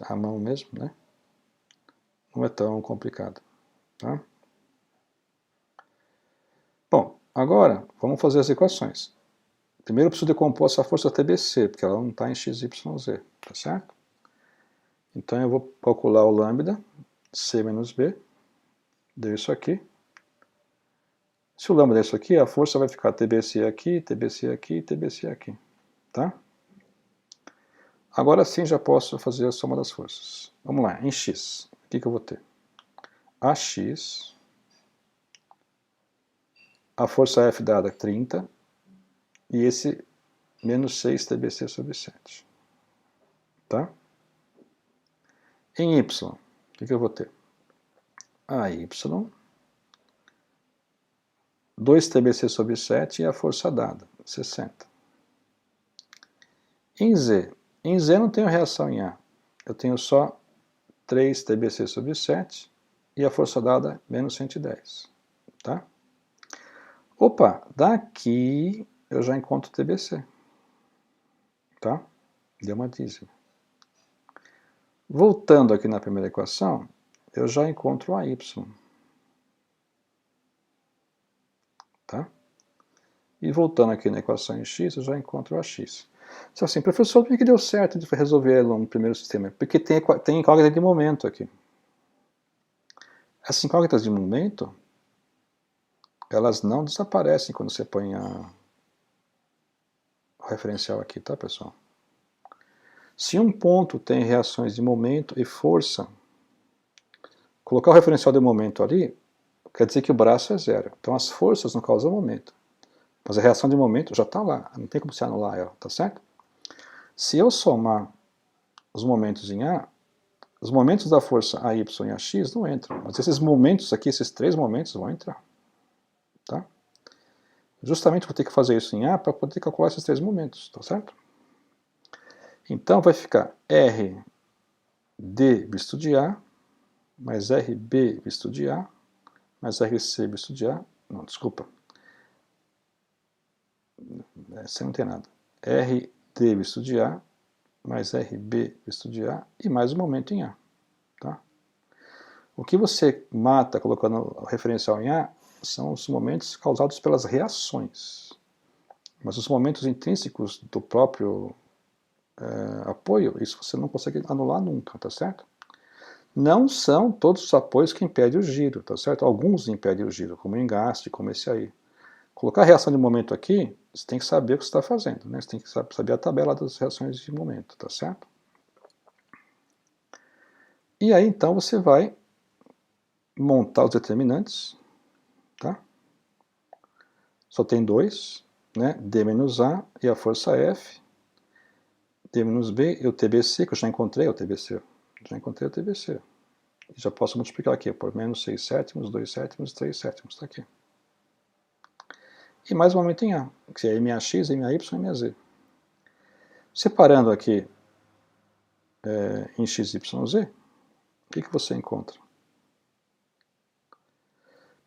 à mão mesmo, né? Não é tão complicado, tá? Bom, agora vamos fazer as equações. Primeiro eu preciso decompor essa força TBC, porque ela não está em XYZ, tá certo? Então eu vou calcular o lambda, C menos B, deu isso aqui. Se o lambda der isso aqui, a força vai ficar TBC aqui, TBC aqui, TBC aqui, tá? Agora sim já posso fazer a soma das forças. Vamos lá, em X, o que eu vou ter? AX, a força F dada 30, e esse menos 6 TBC sobre 7. Tá? Em Y, o que eu vou ter? AY, 2 TBC sobre 7 e a força dada, 60. Em Z não tenho reação em A, eu tenho só 3 TBC sobre 7 e a força dada menos 110. Tá? Opa, daqui eu já encontro TBC. Tá? Deu uma dízima. Voltando aqui na primeira equação, eu já encontro AY. Tá? E voltando aqui na equação em x, eu já encontro AX. Só assim, professor, por que deu certo de resolver no primeiro sistema? Porque tem incógnita de momento aqui. Essas incógnitas de momento, elas não desaparecem quando você põe o referencial aqui, tá, pessoal? Se um ponto tem reações de momento e força, colocar o referencial de momento ali, quer dizer que o braço é zero. Então as forças não causam momento. Mas a reação de momento já está lá, não tem como se anular ela, tá certo? Se eu somar os momentos em A, os momentos da força AY e AX não entram, mas esses momentos aqui, esses 3 momentos vão entrar. Tá? Justamente vou ter que fazer isso em A para poder calcular esses 3 momentos, tá certo? Então vai ficar RD visto de A, mais RB visto de A, mais RC visto de A, não, desculpa, essa não tem nada, RD visto de A, mais RB visto de A, e mais um momento em A. Tá? O que você mata colocando o referencial em A são os momentos causados pelas reações. Mas os momentos intrínsecos do próprio apoio, isso você não consegue anular nunca, tá certo? Não são todos os apoios que impedem o giro, tá certo? Alguns impedem o giro, como o engaste, como esse aí. Colocar a reação de momento aqui, você tem que saber o que você está fazendo, né? Você tem que saber a tabela das reações de momento, tá certo? E aí então você vai montar os determinantes, tá? Só tem 2, né? D menos A e a força F, D menos B e o TBC, que eu já encontrei o TBC. Já encontrei o TBC. Já posso multiplicar aqui por menos 6 sétimos, 2 sétimos, 3 sétimos, está aqui. E mais um momento em A, que é MAX, MAY e MAZ. Separando aqui em x, y, z, o que você encontra?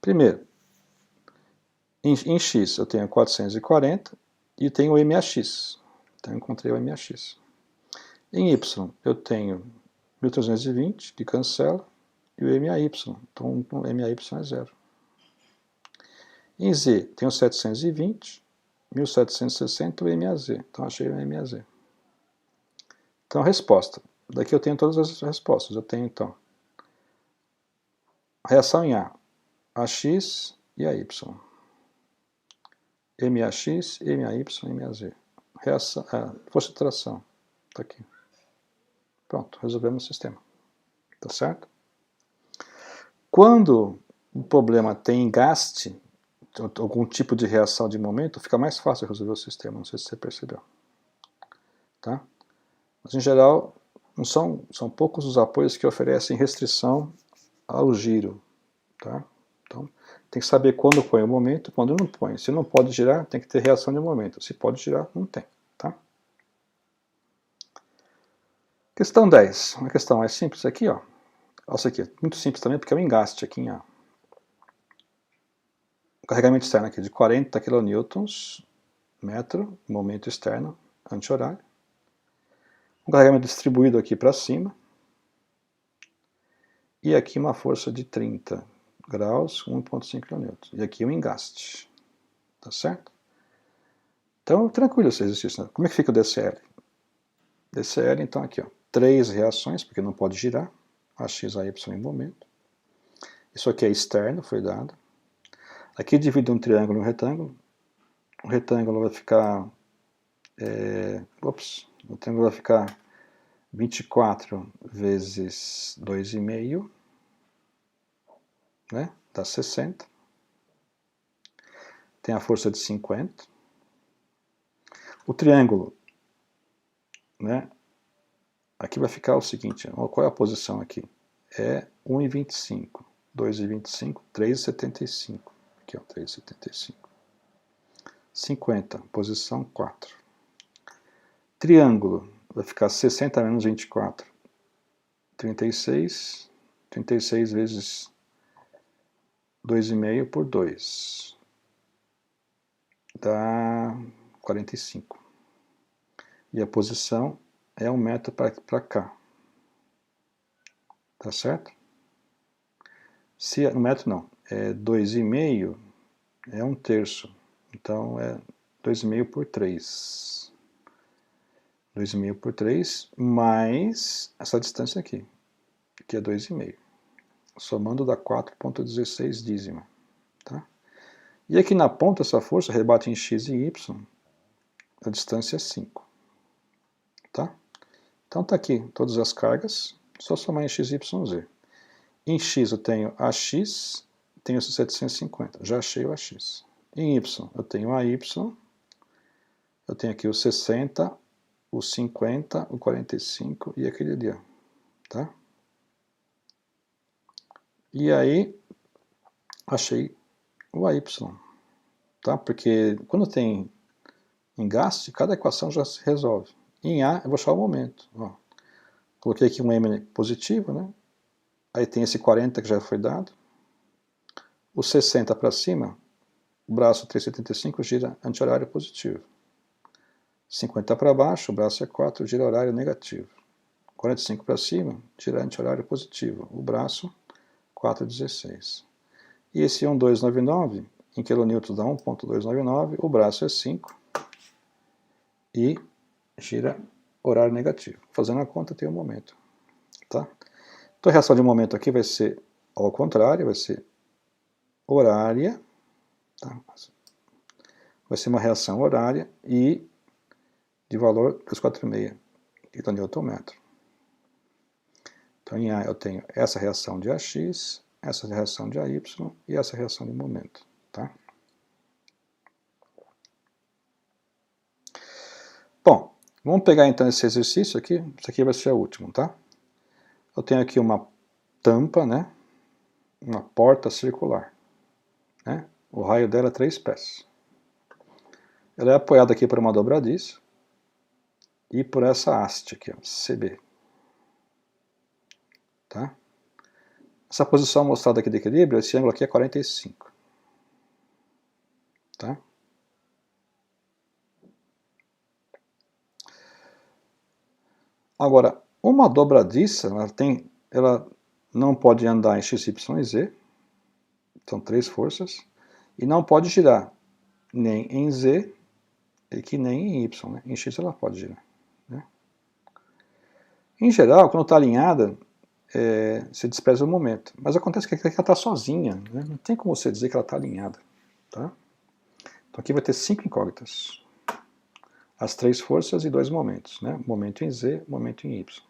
Primeiro, em x eu tenho 440 e tenho o MAX. Então eu encontrei o MAX. Em y eu tenho 1320, que cancela, e o MAY. Então o MAY é 0. Em z tenho 720, 1760 e o MAZ. Então achei o MAZ. Então a resposta. Daqui eu tenho todas as respostas. Eu tenho então a reação em A, AX e AY. MAX, MAY, MAZ. Reação, força de tração. Está aqui. Pronto, resolvemos o sistema. Tá certo? Quando o problema tem engaste, algum tipo de reação de momento, fica mais fácil resolver o sistema. Não sei se você percebeu. Tá? Mas, em geral, não são poucos os apoios que oferecem restrição ao giro. Tá? Então, tem que saber quando põe o momento e quando não põe. Se não pode girar, tem que ter reação de momento. Se pode girar, não tem. Tá? Questão 10. Uma questão mais simples aqui. Ó. Essa aqui é muito simples também, porque é o engaste aqui em A. O carregamento externo aqui de 40 kN, metro, momento externo, anti-horário. Um carregamento distribuído aqui para cima. E aqui uma força de 30 graus, 1,5 kN. E aqui um engaste. Tá certo? Então, tranquilo esse exercício. Né? Como é que fica o DCL? DCL, então, aqui, ó, 3 reações, porque não pode girar. AX, AY em momento. Isso aqui é externo, foi dado. Aqui divide um triângulo em um retângulo. O retângulo vai ficar... o triângulo vai ficar 24 vezes 2,5, né? Dá 60. Tem a força de 50. O triângulo, né? Aqui vai ficar o seguinte, qual é a posição aqui? É 1,25, 2,25, 3,75. Aqui, ó, 3,75. 50, posição 4. Triângulo, vai ficar 60 menos 24, 36. 36 vezes 2,5 por 2. Dá 45. E a posição é 1 metro para cá. Tá certo? Se 1 metro não, é 2,5, é 1/3. Então é 2,5 por 3. 2,5 por 3, mais essa distância aqui, que é 2,5. Somando dá 4,16 dízima. Tá? E aqui na ponta, essa força rebate em x e y, a distância é 5. Tá? Então tá aqui todas as cargas, só somar em x, y, z. Em x eu tenho AX, tenho 750, já achei o AX. Em y eu tenho AY, eu tenho aqui o 60, o 50, o 45 e aquele ali, ó, tá? E aí, achei o AY, tá? Porque quando tem engaste, cada equação já se resolve. Em A, eu vou achar o momento, ó. Coloquei aqui um M positivo, né? Aí tem esse 40 que já foi dado. O 60 para cima, o braço 375 gira anti-horário positivo. 50 para baixo, o braço é 4, gira horário negativo. 45 para cima, gira anti-horário positivo. O braço, 4,16. E esse 1,299, em quilonewtons dá 1,299, o braço é 5 e gira horário negativo. Fazendo a conta, tem um momento. Tá? Então a reação de momento aqui vai ser ao contrário, vai ser horária, tá? Vai ser uma reação horária e de valor 246 kN/metro. Então em A eu tenho essa reação de AX, essa reação de AY e essa reação de momento. Tá? Bom, vamos pegar então esse exercício aqui, isso aqui vai ser o último, tá? Eu tenho aqui uma tampa, né, uma porta circular, né? O raio dela é 3 pés. Ela é apoiada aqui por uma dobradiça e por essa haste aqui, ó, CB. Tá? Essa posição mostrada aqui de equilíbrio, esse ângulo aqui é 45. Tá? Agora, uma dobradiça, ela não pode andar em x, y e z, são 3 forças, e não pode girar nem em z e que nem em y. Né? Em x ela pode girar. Né? Em geral, quando está alinhada, se despreza o momento. Mas acontece que ela está sozinha, né? Não tem como você dizer que ela está alinhada. Tá? Então aqui vai ter 5 incógnitas. As 3 forças e 2 momentos. Né? Momento em z, momento em y.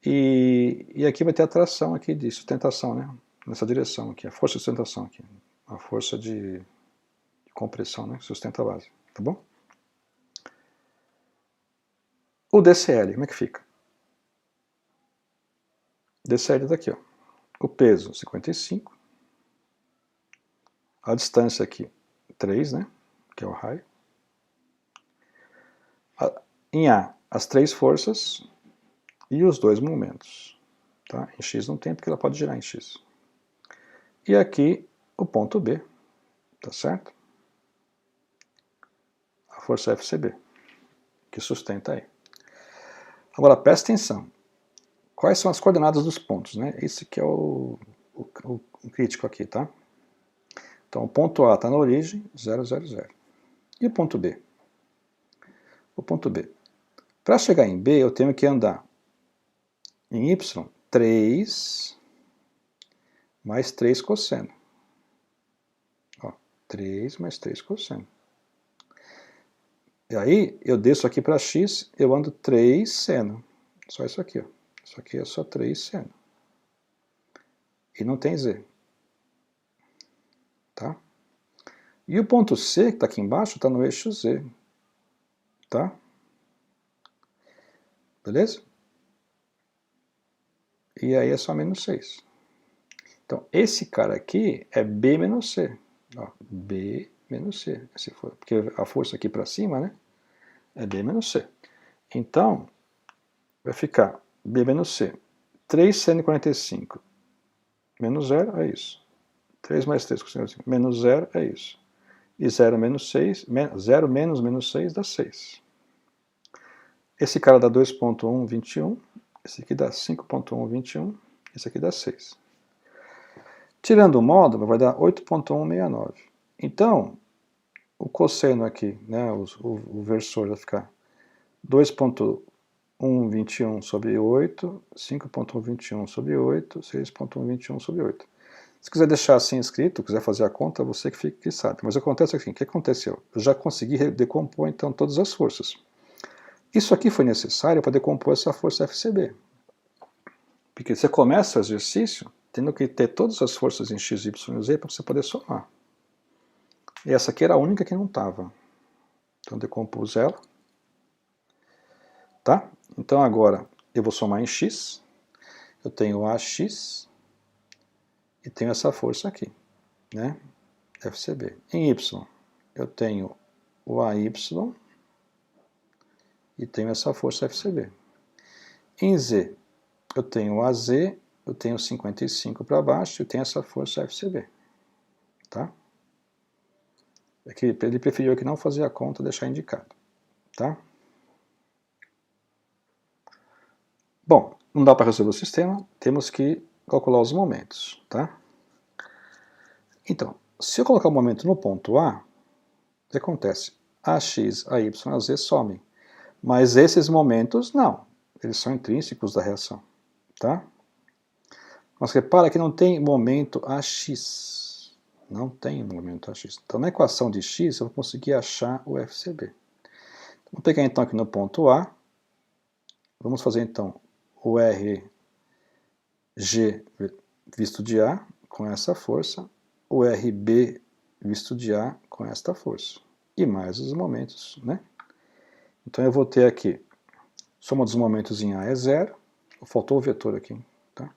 E aqui vai ter a tração aqui de sustentação, né? Nessa direção aqui, a força de sustentação aqui. A força de compressão, né? Sustenta a base. Tá bom? O DCL, como é que fica? DCL está aqui, ó. O peso, 55. A distância aqui, 3, né? Que é o raio. Em A, as 3 forças e os 2 momentos. Tá? Em X não tem, porque ela pode girar em X. E aqui, o ponto B. Tá certo? A força FCB, que sustenta aí. Agora, presta atenção. Quais são as coordenadas dos pontos? Né? Esse que é o crítico aqui, tá? Então, o ponto A está na origem, 0, 0, 0. E o ponto B? O ponto B. Para chegar em B, eu tenho que andar em Y, 3 mais 3 cosseno. Ó, 3 mais 3 cosseno. E aí, eu desço aqui para X, eu ando 3 seno. Só isso aqui, ó. Isso aqui é só 3 seno. E não tem Z. Tá? E o ponto C, que está aqui embaixo, está no eixo Z. Tá? Beleza? E aí é só menos 6. Então, esse cara aqui é B menos C. Ó, B menos C. Se for, porque a força aqui para cima, né? É B menos C. Então, vai ficar B menos C. 3 seno e 45 menos 0 é isso. 3 mais 3 menos 0 é isso. E 0 menos 6, 0 menos 6 dá 6. Esse cara dá 2.121, esse aqui dá 5.121, esse aqui dá 6. Tirando o módulo, vai dar 8.169. Então, o cosseno aqui, né, o versor vai ficar 2.121 sobre 8, 5.121 sobre 8, 6.121 sobre 8. Se quiser deixar assim escrito, quiser fazer a conta, você que sabe. Mas acontece assim, o que aconteceu? Eu já consegui decompor, então, todas as forças. Isso aqui foi necessário para decompor essa força FCB. Porque você começa o exercício tendo que ter todas as forças em x, y e z para você poder somar. E essa aqui era a única que não estava. Então, decompus ela. Tá? Então, agora, eu vou somar em x. Eu tenho AX e tenho essa força aqui, né? FCB. Em y, eu tenho o AY e tenho essa força FCB. Em z, eu tenho o AZ, eu tenho 55 para baixo e tenho essa força FCB. Tá? É que ele preferiu aqui não fazer a conta, deixar indicado. Tá? Bom, não dá para resolver o sistema, temos que calcular os momentos. Tá? Então, se eu colocar o momento no ponto A, o que acontece? AX, AY, AZ somem. Mas esses momentos, não. Eles são intrínsecos da reação. Tá? Mas repara que não tem momento AX. Não tem momento AX. Então, na equação de X, eu vou conseguir achar o FCB. Vamos pegar então aqui no ponto A. Vamos fazer então o RG visto de A com essa força, o RB visto de A com esta força. E mais os momentos, né? Então eu vou ter aqui, soma dos momentos em A é 0, faltou o vetor aqui, tá?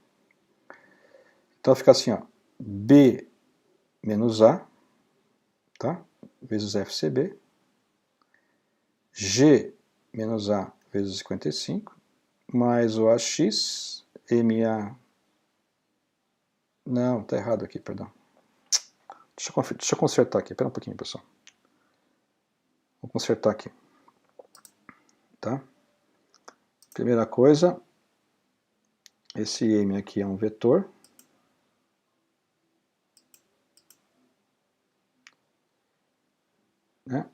Então fica assim, ó, B menos A, tá? Vezes FCB, G menos A vezes 55, mais o AX, MA... Não, tá errado aqui, perdão. Deixa eu consertar aqui, espera um pouquinho, pessoal. Vou consertar aqui. Tá? Primeira coisa, esse M aqui é um vetor. Né?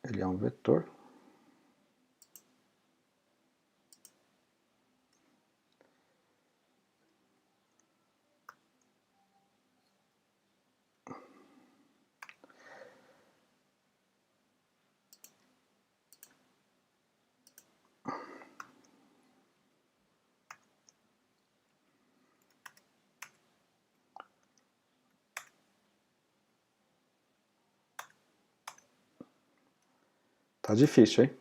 Ele é um vetor. Tá difícil, hein?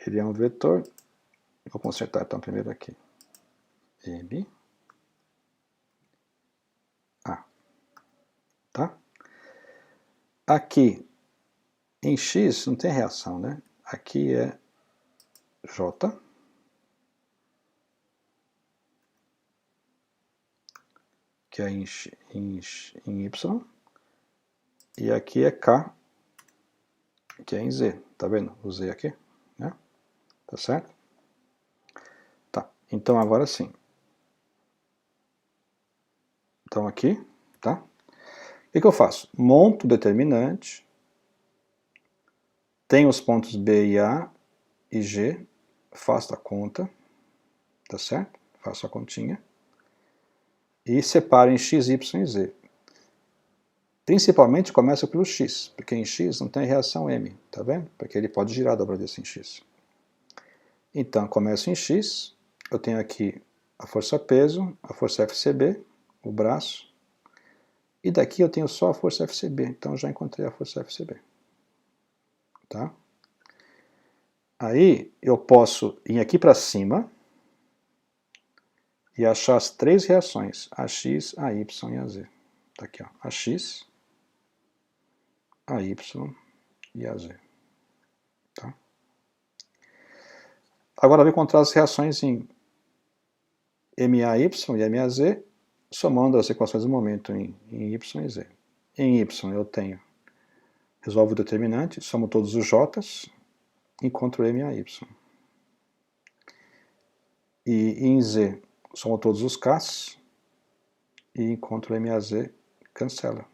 Ele é um vetor. Vou consertar então primeiro aqui. M, A. Tá? Aqui, em X, não tem reação, né? Aqui é J. Que é em Y. E aqui é K, que é em Z. Tá vendo? O Z aqui, né? Tá certo? Tá. Então agora sim. Então aqui, tá? O que eu faço? Monto o determinante, tenho os pontos B e A e G, faço a conta, tá certo? Faço a continha. E separo em X, Y e Z. Principalmente começa pelo X, porque em X não tem reação M, tá vendo? Porque ele pode girar a dobradista em X. Então, começo em X, eu tenho aqui a força-peso, a força FCB, o braço, e daqui eu tenho só a força FCB, então já encontrei a força FCB. Tá? Aí eu posso ir aqui para cima e achar as três reações, AX, AY e AZ. Tá aqui, ó, AX, AY e AZ. Tá? Agora eu vou encontrar as reações em MAY e MAZ, somando as equações do momento em Y e Z. Em Y eu tenho, resolvo o determinante, somo todos os J's, encontro MAY. E em Z, somo todos os K's e encontro MAZ, cancela.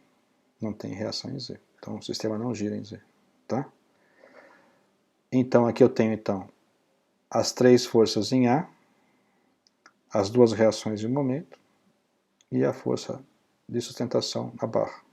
Não tem reação em Z. Então o sistema não gira em Z. Tá? Então aqui eu tenho então as três forças em A, as duas reações de momento e a força de sustentação na barra.